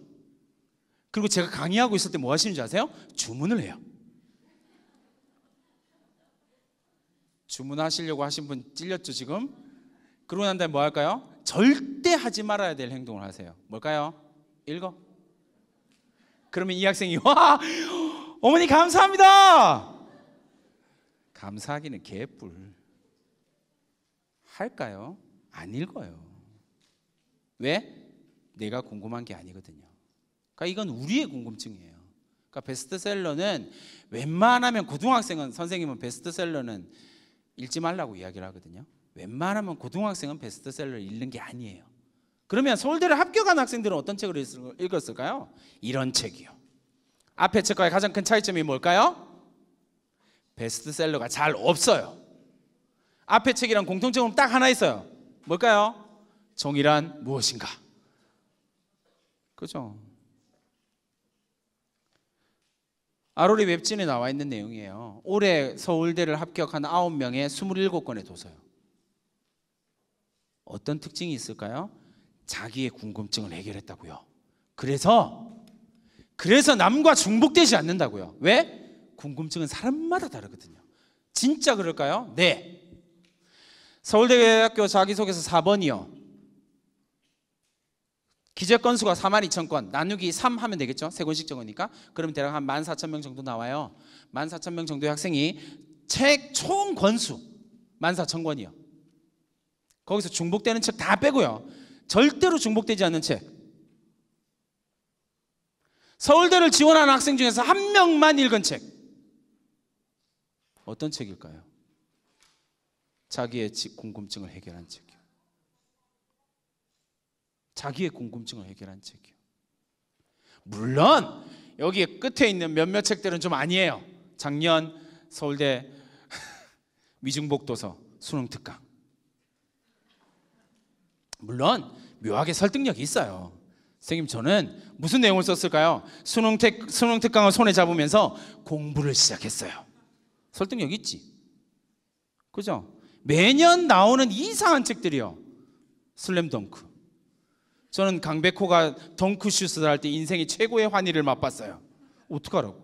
그리고 제가 강의하고 있을 때 뭐 하시는지 아세요? 주문을 해요. 주문하시려고 하신 분 찔렸죠 지금? 그러고 난 다음에 뭐 할까요? 절대 하지 말아야 될 행동을 하세요. 뭘까요? 읽어. 그러면 이 학생이 와 어머니 감사합니다. 감사하기는 개뿔. 할까요? 안 읽어요. 왜? 내가 궁금한 게 아니거든요. 그러니까 이건 우리의 궁금증이에요. 그러니까 베스트셀러는 웬만하면 고등학생은, 선생님은 베스트셀러는 읽지 말라고 이야기를 하거든요. 웬만하면 고등학생은 베스트셀러를 읽는 게 아니에요. 그러면 서울대를 합격한 학생들은 어떤 책을 읽었을까요? 이런 책이요. 앞에 책과의 가장 큰 차이점이 뭘까요? 베스트셀러가 잘 없어요. 앞에 책이랑 공통점은 딱 하나 있어요. 뭘까요? 정의란 무엇인가? 그죠? 아로리 웹진에 나와 있는 내용이에요. 올해 서울대를 합격한 9명의 27권의 도서요. 어떤 특징이 있을까요? 자기의 궁금증을 해결했다고요. 그래서 남과 중복되지 않는다고요. 왜? 궁금증은 사람마다 다르거든요. 진짜 그럴까요? 네. 서울대학교 자기소개서 4번이요. 기재 건수가 42,000건, 나누기 3 하면 되겠죠? 3권씩 적으니까. 그러면 대략 한 14,000명 정도 나와요. 14,000명 정도의 학생이 책 총 권수 14,000권이요. 거기서 중복되는 책 다 빼고요. 절대로 중복되지 않는 책. 서울대를 지원하는 학생 중에서 한 명만 읽은 책. 어떤 책일까요? 자기의 궁금증을 해결한 책이요. 자기의 궁금증을 해결한 책이요. 물론 여기 끝에 있는 몇몇 책들은 좀 아니에요. 작년 서울대 위중복도서 수능 특강. 물론 묘하게 설득력이 있어요. 선생님 저는 무슨 내용을 썼을까요? 수능 특강을 손에 잡으면서 공부를 시작했어요. 설득력 있지. 그죠? 매년 나오는 이상한 책들이요. 슬램덩크. 저는 강백호가 덩크슛을 할 때 인생의 최고의 환희를 맛봤어요. 어떡하라고.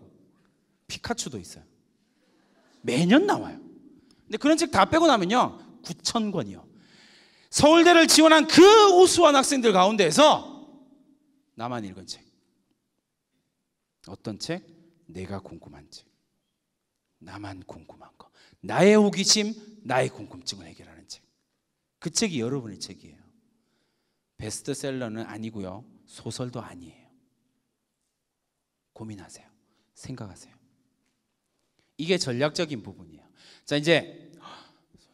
피카츄도 있어요. 매년 나와요. 근데 그런 책 다 빼고 나면요 9,000권이요. 서울대를 지원한 그 우수한 학생들 가운데에서 나만 읽은 책. 어떤 책? 내가 궁금한 책. 나만 궁금한 거. 나의 호기심, 나의 궁금증을 해결하는 책. 그 책이 여러분의 책이에요. 베스트셀러는 아니고요. 소설도 아니에요. 고민하세요. 생각하세요. 이게 전략적인 부분이에요. 자, 이제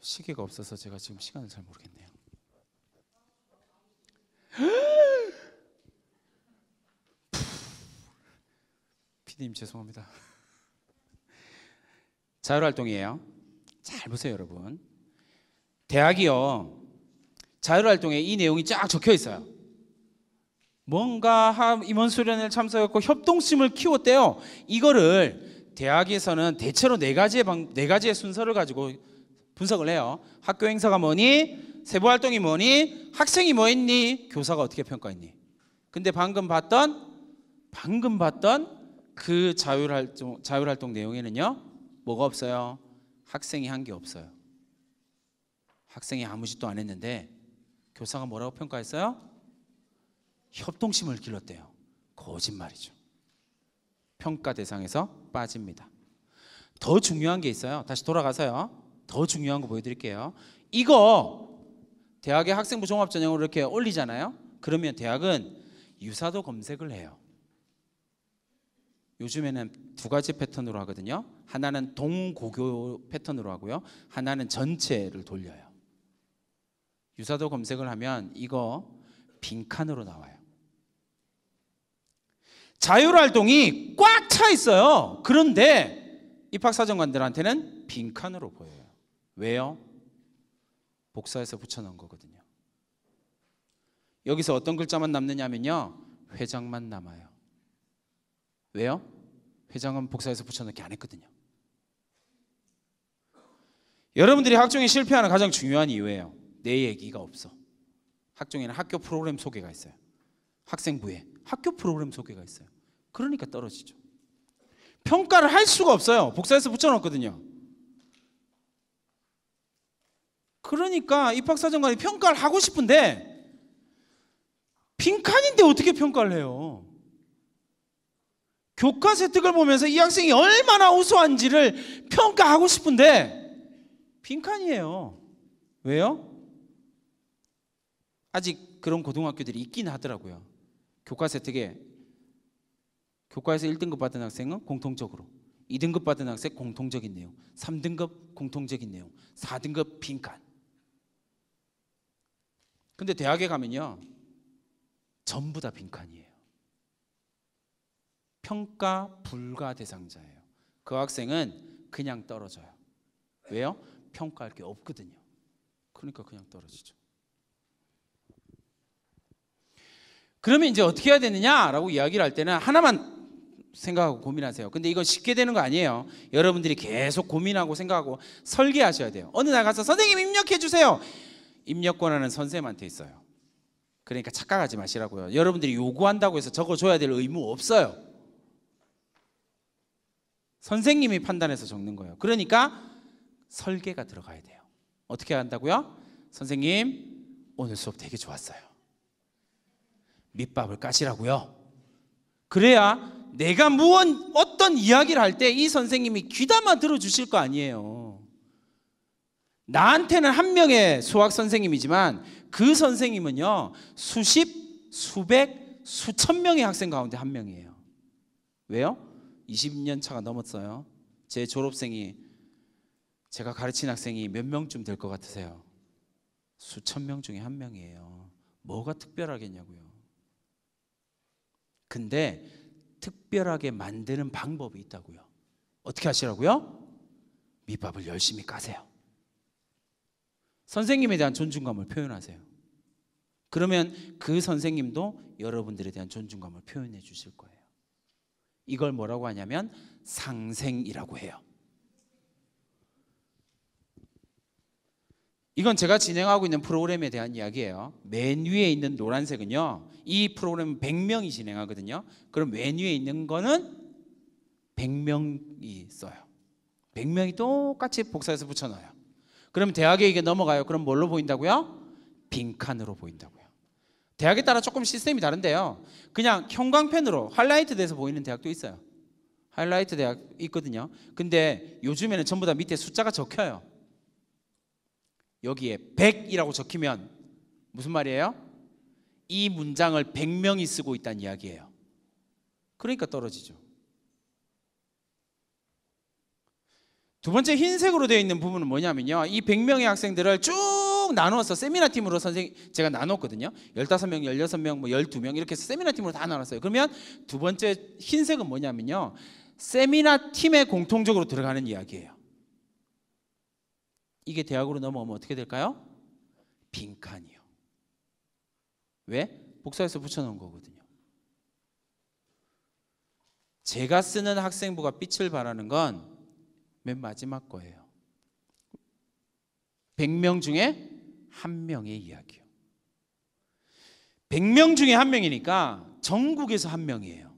시계가 없어서 제가 지금 시간을 잘 모르겠네요. PD님 죄송합니다. 자율활동이에요. 잘 보세요 여러분. 대학이요 자율활동에 이 내용이 쫙 적혀 있어요. 뭔가 임원수련회를 참석했고 협동심을 키웠대요. 이거를 대학에서는 대체로 네 가지의 순서를 가지고 분석을 해요. 학교 행사가 뭐니? 세부활동이 뭐니? 학생이 뭐 했니? 교사가 어떻게 평가했니? 근데 방금 봤던 그 자율활동 내용에는요 뭐가 없어요? 학생이 한 게 없어요. 학생이 아무 짓도 안 했는데 교사가 뭐라고 평가했어요? 협동심을 길렀대요. 거짓말이죠. 평가 대상에서 빠집니다. 더 중요한 게 있어요. 다시 돌아가서요. 더 중요한 거 보여드릴게요. 이거 대학의 학생부 종합전형으로 이렇게 올리잖아요. 그러면 대학은 유사도 검색을 해요. 요즘에는 두 가지 패턴으로 하거든요. 하나는 동고교 패턴으로 하고요. 하나는 전체를 돌려요. 유사도 검색을 하면 이거 빈칸으로 나와요. 자율활동이 꽉 차 있어요. 그런데 입학사정관들한테는 빈칸으로 보여요. 왜요? 복사해서 붙여놓은 거거든요. 여기서 어떤 글자만 남느냐면요 회장만 남아요. 왜요? 회장은 복사해서 붙여넣기 안 했거든요. 여러분들이 학종에 실패하는 가장 중요한 이유예요. 내 얘기가 없어. 학종에는 학교 프로그램 소개가 있어요. 학생부에 학교 프로그램 소개가 있어요. 그러니까 떨어지죠. 평가를 할 수가 없어요. 복사해서 붙여넣거든요. 그러니까 입학사정관이 평가를 하고 싶은데 빈칸인데 어떻게 평가를 해요? 교과 혜택을 보면서 이 학생이 얼마나 우수한지를 평가하고 싶은데 빈칸이에요. 왜요? 아직 그런 고등학교들이 있긴 하더라고요. 교과 혜택에 교과에서 1등급 받은 학생은 공통적으로 2등급 받은 학생 공통적인 내용 3등급 공통적인 내용 4등급 빈칸. 근데 대학에 가면요 전부 다 빈칸이에요. 평가 불가 대상자예요. 그 학생은 그냥 떨어져요. 왜요? 평가할 게 없거든요. 그러니까 그냥 떨어지죠. 그러면 이제 어떻게 해야 되느냐라고 이야기를 할 때는 하나만 생각하고 고민하세요. 근데 이건 쉽게 되는 거 아니에요. 여러분들이 계속 고민하고 생각하고 설계하셔야 돼요. 어느 날 가서 선생님 입력해 주세요. 입력 권한은 선생님한테 있어요. 그러니까 착각하지 마시라고요. 여러분들이 요구한다고 해서 적어줘야 될 의무 없어요. 선생님이 판단해서 적는 거예요. 그러니까 설계가 들어가야 돼요. 어떻게 한다고요? 선생님 오늘 수업 되게 좋았어요. 밑밥을 까시라고요. 그래야 내가 어떤 이야기를 할 때 이 선생님이 귀담아 들어주실 거 아니에요. 나한테는 한 명의 수학 선생님이지만 그 선생님은요 수십, 수백, 수천 명의 학생 가운데 한 명이에요. 왜요? 20년 차가 넘었어요. 제 졸업생이 제가 가르친 학생이 몇 명쯤 될 것 같으세요? 수천 명 중에 한 명이에요. 뭐가 특별하겠냐고요. 근데 특별하게 만드는 방법이 있다고요. 어떻게 하시라고요? 밑밥을 열심히 까세요. 선생님에 대한 존중감을 표현하세요. 그러면 그 선생님도 여러분들에 대한 존중감을 표현해 주실 거예요. 이걸 뭐라고 하냐면 상생이라고 해요. 이건 제가 진행하고 있는 프로그램에 대한 이야기예요. 맨 위에 있는 노란색은요, 이 프로그램은 100명이 진행하거든요. 그럼 맨 위에 있는 거는 100명이 써요. 100명이 똑같이 복사해서 붙여놔요. 그럼 대학에 이게 넘어가요. 그럼 뭘로 보인다고요? 빈칸으로 보인다고요. 대학에 따라 조금 시스템이 다른데요. 그냥 형광펜으로 하이라이트 돼서 보이는 대학도 있어요. 하이라이트 대학 있거든요. 근데 요즘에는 전부 다 밑에 숫자가 적혀요. 여기에 100이라고 적히면 무슨 말이에요? 이 문장을 100명이 쓰고 있다는 이야기예요. 그러니까 떨어지죠. 두 번째 흰색으로 되어 있는 부분은 뭐냐면요, 이 100명의 학생들을 쭉 나누어서 세미나 팀으로 제가 나눴거든요. 15명, 16명, 뭐 12명 이렇게 해서 세미나 팀으로 다 나눴어요. 그러면 두 번째 흰색은 뭐냐면요, 세미나 팀에 공통적으로 들어가는 이야기예요. 이게 대학으로 넘어오면 어떻게 될까요? 빈칸이요. 왜? 복사해서 붙여놓은 거거든요. 제가 쓰는 학생부가 빛을 발하는 건 맨 마지막 거예요. 100명 중에 한 명의 이야기요. 100명 중에 한 명이니까 전국에서 한 명이에요.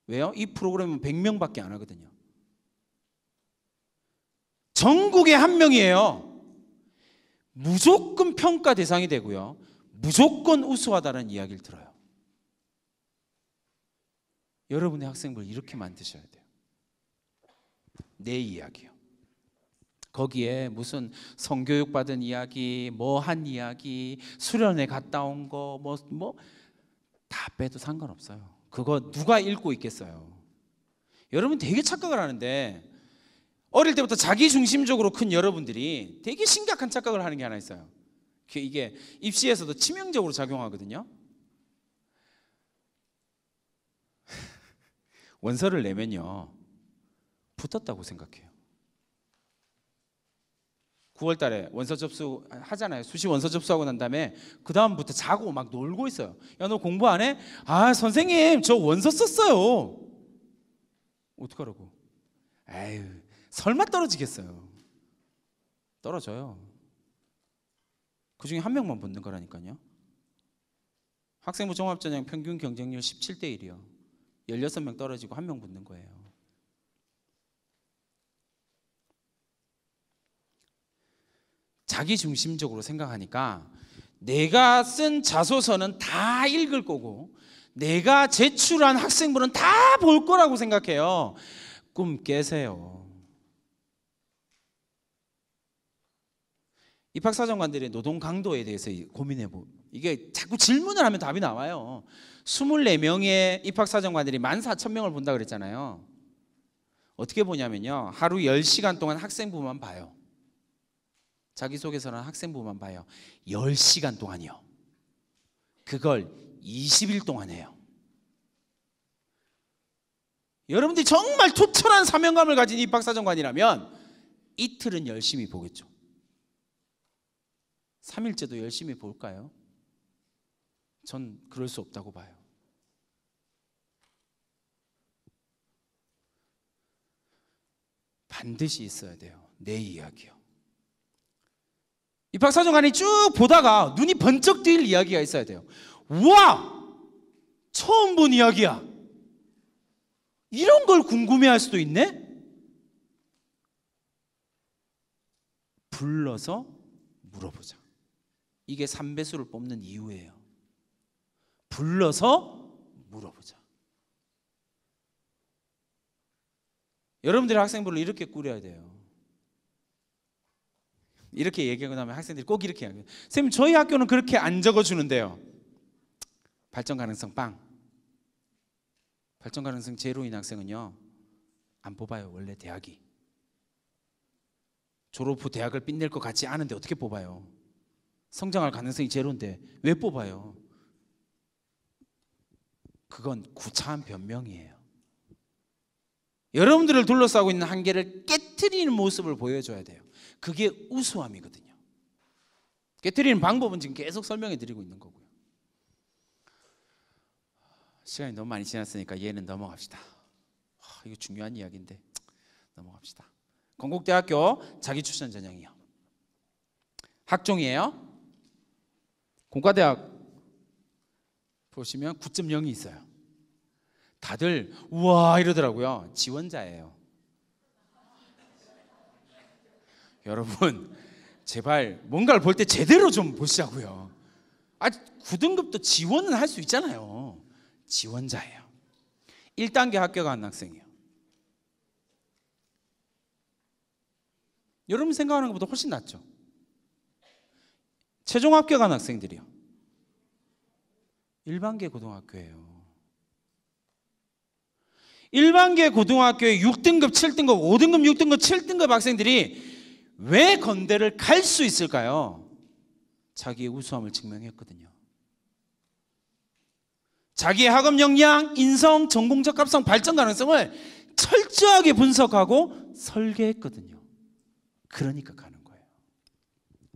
왜요? 이 프로그램은 100명밖에 안 하거든요. 전국에 한 명이에요. 무조건 평가 대상이 되고요, 무조건 우수하다는 이야기를 들어요. 여러분의 학생부를 이렇게 만드셔야 돼요. 내 이야기요. 거기에 무슨 성교육 받은 이야기, 뭐 한 이야기, 수련회 갔다 온 거, 뭐 다 빼도 상관없어요. 그거 누가 읽고 있겠어요? 여러분 되게 착각을 하는데, 어릴 때부터 자기 중심적으로 큰 여러분들이 되게 심각한 착각을 하는 게 하나 있어요. 이게 입시에서도 치명적으로 작용하거든요. 원서를 내면요, 붙었다고 생각해요. 9월 달에 원서 접수 하잖아요. 수시 원서 접수하고 난 다음에 그 다음부터 자고 막 놀고 있어요. 야, 너 공부 안 해? 아, 선생님 저 원서 썼어요. 어떡하라고? 에휴, 설마 떨어지겠어요. 떨어져요. 그 중에 한 명만 붙는 거라니까요. 학생부 종합전형 평균 경쟁률 17대 1이요. 16명 떨어지고 한 명 붙는 거예요. 자기 중심적으로 생각하니까 내가 쓴 자소서는 다 읽을 거고 내가 제출한 학생부는 다 볼 거라고 생각해요. 꿈 깨세요. 입학사정관들의 노동 강도에 대해서 고민해보. 이게 자꾸 질문을 하면 답이 나와요. 24명의 입학사정관들이 14,000명을 본다 그랬잖아요. 어떻게 보냐면요, 하루 10시간 동안 학생부만 봐요. 자기소개서는 학생부만 봐요. 10시간 동안이요. 그걸 20일 동안 해요. 여러분들이 정말 투철한 사명감을 가진 입학사정관이라면 이틀은 열심히 보겠죠. 3일째도 열심히 볼까요? 전 그럴 수 없다고 봐요. 반드시 있어야 돼요. 내 이야기요. 입학사정관이 쭉 보다가 눈이 번쩍 뜨일 이야기가 있어야 돼요. 우와! 처음 본 이야기야. 이런 걸 궁금해할 수도 있네? 불러서 물어보자. 이게 3배수를 뽑는 이유예요. 불러서 물어보자. 여러분들의 학생부를 이렇게 꾸려야 돼요. 이렇게 얘기하고 나면 학생들이 꼭 이렇게 이야기해요. 선생님, 저희 학교는 그렇게 안 적어주는데요. 발전 가능성 빵. 발전 가능성 제로인 학생은요, 안 뽑아요. 원래 대학이. 졸업 후 대학을 빛낼 것 같지 않은데 어떻게 뽑아요? 성장할 가능성이 제로인데 왜 뽑아요? 그건 구차한 변명이에요. 여러분들을 둘러싸고 있는 한계를 깨트리는 모습을 보여줘야 돼요. 그게 우수함이거든요. 깨트리는 방법은 지금 계속 설명해 드리고 있는 거고요. 시간이 너무 많이 지났으니까 얘는 넘어갑시다. 이거 중요한 이야기인데 넘어갑시다. 건국대학교 자기추천 전형이요. 학종이에요. 공과대학 보시면 9.0이 있어요. 다들 우와 이러더라고요. 지원자예요. 여러분 제발 뭔가를 볼 때 제대로 좀 보시자고요. 9등급도 지원은 할 수 있잖아요. 지원자예요. 1단계 합격한 학생이에요. 여러분 생각하는 것보다 훨씬 낫죠. 최종 합격한 학생들이요. 일반계 고등학교예요. 일반계 고등학교의 6등급, 7등급, 5등급, 6등급, 7등급 학생들이 왜 건대를 갈 수 있을까요? 자기의 우수함을 증명했거든요. 자기의 학업 역량, 인성, 전공 적합성, 발전 가능성을 철저하게 분석하고 설계했거든요. 그러니까 가는 거예요.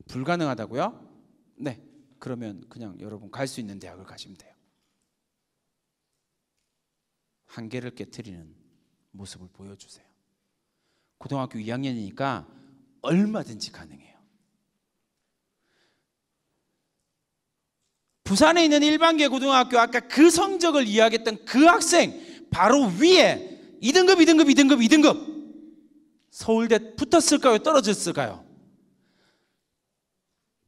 불가능하다고요? 네, 그러면 그냥 여러분 갈 수 있는 대학을 가시면 돼요. 한계를 깨트리는 모습을 보여주세요. 고등학교 2학년이니까 얼마든지 가능해요. 부산에 있는 일반계 고등학교 아까 그 성적을 이야기했던 그 학생 바로 위에 2등급, 2등급, 2등급, 2등급 서울대 붙었을까요? 떨어졌을까요?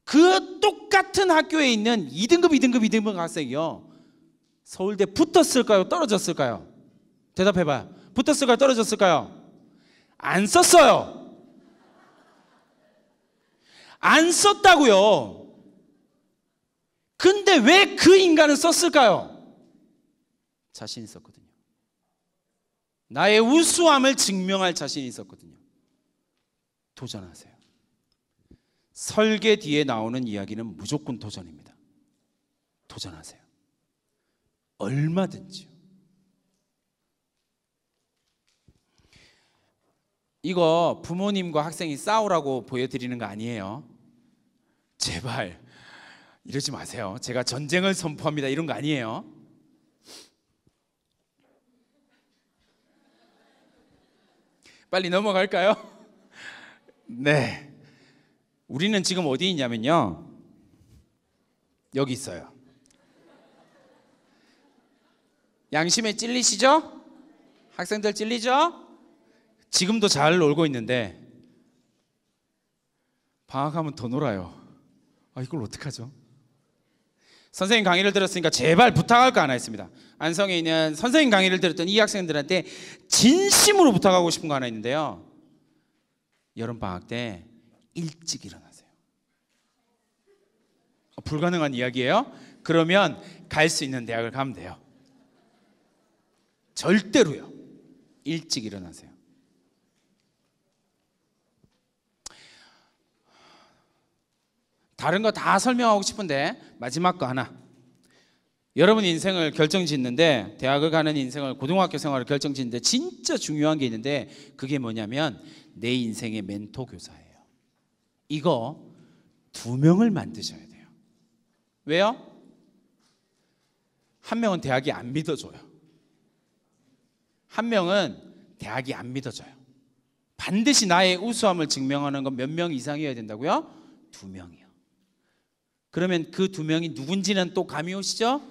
그 똑같은 학교에 있는 2등급, 2등급, 2등급 학생이요. 서울대 붙었을까요? 떨어졌을까요? 대답해봐요. 붙었을까요? 떨어졌을까요? 안 썼어요. 안 썼다고요. 근데 왜 그 인간은 썼을까요? 자신 있었거든요. 나의 우수함을 증명할 자신이 있었거든요. 도전하세요. 설계 뒤에 나오는 이야기는 무조건 도전입니다. 도전하세요. 얼마든지요. 이거 부모님과 학생이 싸우라고 보여드리는 거 아니에요. 제발 이러지 마세요. 제가 전쟁을 선포합니다 이런 거 아니에요. 빨리 넘어갈까요? 네, 우리는 지금 어디 있냐면요, 여기 있어요. 양심에 찔리시죠? 학생들 찔리죠? 지금도 잘 놀고 있는데 방학하면 더 놀아요. 이걸 어떡하죠? 선생님 강의를 들었으니까 제발 부탁할 거 하나 있습니다. 안성에 있는 선생님 강의를 들었던 이 학생들한테 진심으로 부탁하고 싶은 거 하나 있는데요. 여름방학 때 일찍 일어나세요. 불가능한 이야기예요? 그러면 갈 수 있는 대학을 가면 돼요. 절대로요. 일찍 일어나세요. 다른 거 다 설명하고 싶은데 마지막 거 하나. 여러분 인생을 결정짓는데, 대학을 가는 인생을, 고등학교 생활을 결정짓는데 진짜 중요한 게 있는데 그게 뭐냐면 내 인생의 멘토 교사예요. 이거 2명을 만드셔야 돼요. 왜요? 한 명은 대학이 안 믿어줘요. 한 명은 대학이 안 믿어줘요. 반드시 나의 우수함을 증명하는 건 몇 명 이상이어야 된다고요? 2명이요. 그러면 그 2명이 누군지는 또 감이 오시죠?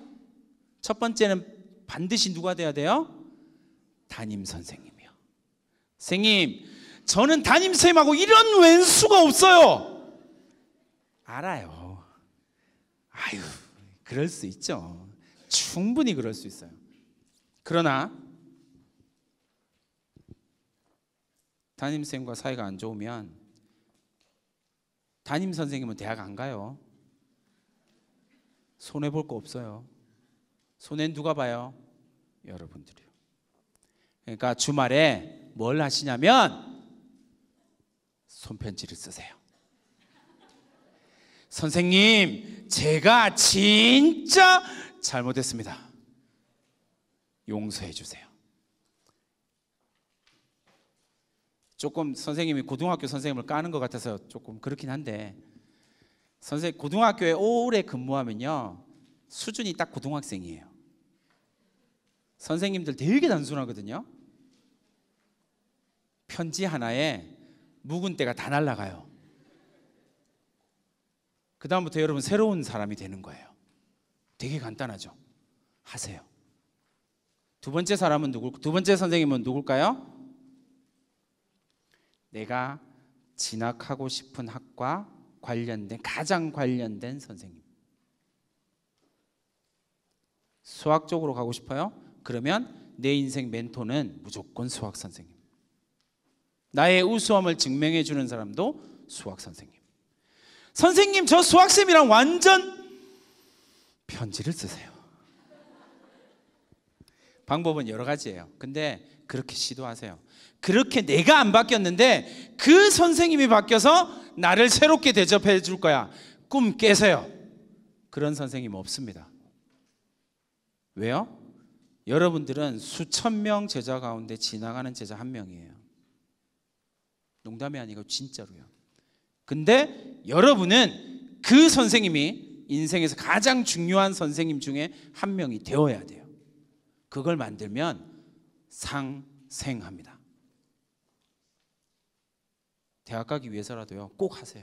첫 번째는 반드시 누가 돼야 돼요? 담임 선생님이요. 선생님, 저는 담임 선생님하고 이런 왼수가 없어요. 알아요. 아유, 그럴 수 있죠. 충분히 그럴 수 있어요. 그러나 담임 선생님과 사이가 안 좋으면 담임 선생님은 대학 안 가요. 손해볼 거 없어요. 손해는 누가 봐요? 여러분들이요. 그러니까 주말에 뭘 하시냐면 손편지를 쓰세요. 선생님, 제가 진짜 잘못했습니다. 용서해 주세요. 조금 선생님이 고등학교 선생님을 까는 것 같아서 조금 그렇긴 한데, 고등학교에 오래 근무하면요 수준이 딱 고등학생이에요. 선생님들 되게 단순하거든요. 편지 하나에 묵은 때가 다 날아가요. 그 다음부터 여러분 새로운 사람이 되는 거예요. 되게 간단하죠. 하세요. 두 번째 사람은 두 번째 선생님은 누굴까요? 내가 진학하고 싶은 학과 관련된 가장 관련된 선생님. 수학 쪽으로 가고 싶어요? 그러면 내 인생 멘토는 무조건 수학 선생님. 나의 우수함을 증명해 주는 사람도 수학 선생님. 선생님, 저 수학쌤이랑 완전 편지를 쓰세요. 방법은 여러 가지예요. 근데 그렇게 시도하세요. 그렇게 내가 안 바뀌었는데 그 선생님이 바뀌어서 나를 새롭게 대접해 줄 거야. 꿈 깨세요. 그런 선생님 없습니다. 왜요? 여러분들은 수천 명 제자 가운데 지나가는 제자 한 명이에요. 농담이 아니고 진짜로요. 근데 여러분은 그 선생님이 인생에서 가장 중요한 선생님 중에 한 명이 되어야 돼요. 그걸 만들면 상생합니다. 대학 가기 위해서라도요, 꼭 하세요.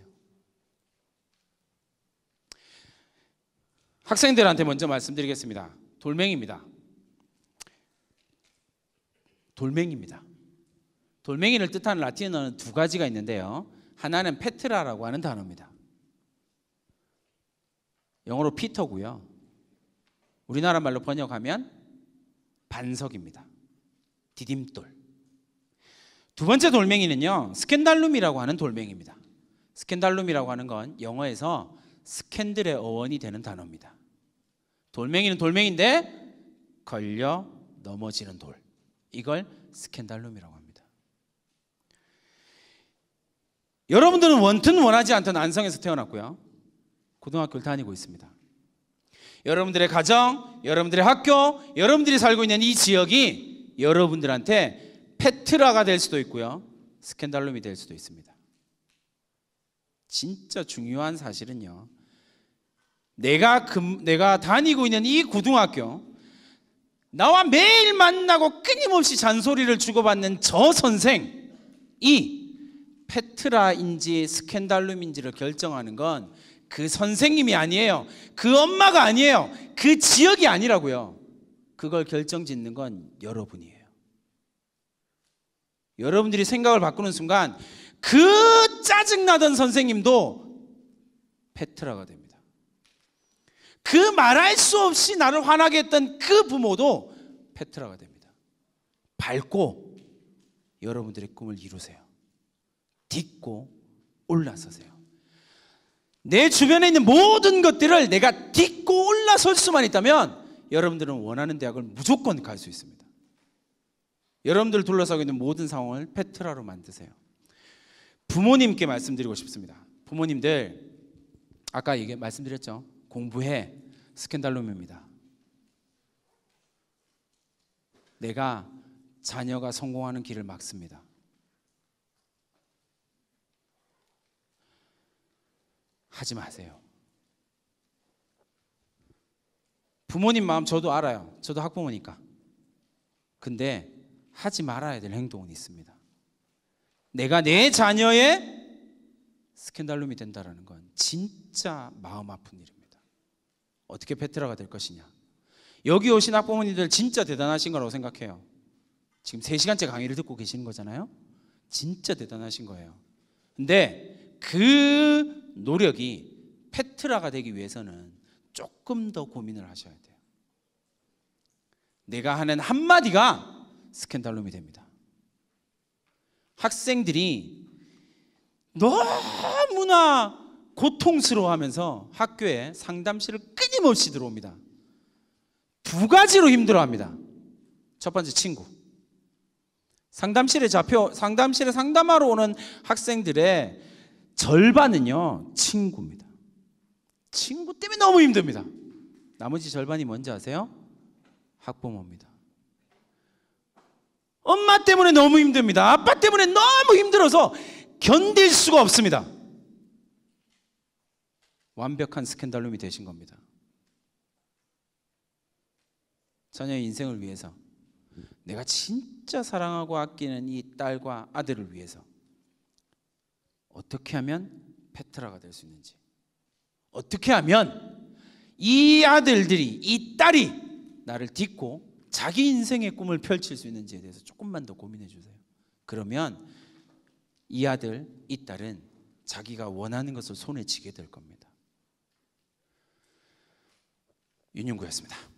학생들한테 먼저 말씀드리겠습니다. 돌멩이입니다. 돌멩이입니다. 돌멩이를 뜻하는 라틴어는 두 가지가 있는데요. 하나는 페트라라고 하는 단어입니다. 영어로 피터고요. 우리나라 말로 번역하면 반석입니다. 디딤돌. 두 번째 돌멩이는요, 스캔달룸이라고 하는 돌멩이입니다. 스캔달룸이라고 하는 건 영어에서 스캔들의 어원이 되는 단어입니다. 돌멩이는 돌멩이인데 걸려 넘어지는 돌, 이걸 스캔달룸이라고 합니다. 여러분들은 원튼 원하지 않던 안성에서 태어났고요, 고등학교를 다니고 있습니다. 여러분들의 가정, 여러분들의 학교, 여러분들이 살고 있는 이 지역이 여러분들한테 페트라가 될 수도 있고요, 스캔달룸이 될 수도 있습니다. 진짜 중요한 사실은요, 내가 다니고 있는 이 고등학교, 나와 매일 만나고 끊임없이 잔소리를 주고받는 저 선생이 페트라인지 스캔달룸인지를 결정하는 건 그 선생님이 아니에요. 그 엄마가 아니에요. 그 지역이 아니라고요. 그걸 결정짓는 건 여러분이에요. 여러분들이 생각을 바꾸는 순간 그 짜증나던 선생님도 페트라가 됩니다. 그 말할 수 없이 나를 화나게 했던 그 부모도 페트라가 됩니다. 밟고 여러분들의 꿈을 이루세요. 딛고 올라서세요. 내 주변에 있는 모든 것들을 내가 딛고 올라설 수만 있다면 여러분들은 원하는 대학을 무조건 갈 수 있습니다. 여러분들을 둘러싸고 있는 모든 상황을 페트라로 만드세요. 부모님께 말씀드리고 싶습니다. 부모님들, 아까 말씀드렸죠. 공부해. 스캔달룸입니다. 내가 자녀가 성공하는 길을 막습니다. 하지 마세요. 부모님 마음 저도 알아요. 저도 학부모니까. 근데 하지 말아야 될 행동은 있습니다. 내가 내 자녀의 스캔달룸이 된다는 건 진짜 마음 아픈 일입니다. 어떻게 페트라가 될 것이냐. 여기 오신 학부모님들 진짜 대단하신 거라고 생각해요. 지금 3시간째 강의를 듣고 계시는 거잖아요. 진짜 대단하신 거예요. 근데 그 노력이 페트라가 되기 위해서는 조금 더 고민을 하셔야 돼요. 내가 하는 한마디가 스캔달룸이 됩니다. 학생들이 너무나 고통스러워하면서 학교에 상담실을 끊임없이 들어옵니다. 두 가지로 힘들어합니다. 첫 번째, 친구. 상담실에 상담하러 오는 학생들의 절반은요, 친구입니다. 친구 때문에 너무 힘듭니다. 나머지 절반이 뭔지 아세요? 학부모입니다. 엄마 때문에 너무 힘듭니다. 아빠 때문에 너무 힘들어서 견딜 수가 없습니다. 완벽한 스캔달룸이 되신 겁니다. 자녀의 인생을 위해서, 내가 진짜 사랑하고 아끼는 이 딸과 아들을 위해서 어떻게 하면 페트라가 될 수 있는지, 어떻게 하면 이 아들들이, 이 딸이 나를 딛고 자기 인생의 꿈을 펼칠 수 있는지에 대해서 조금만 더 고민해 주세요. 그러면 이 아들, 이 딸은 자기가 원하는 것을 손에 쥐게 될 겁니다. 윤용구였습니다.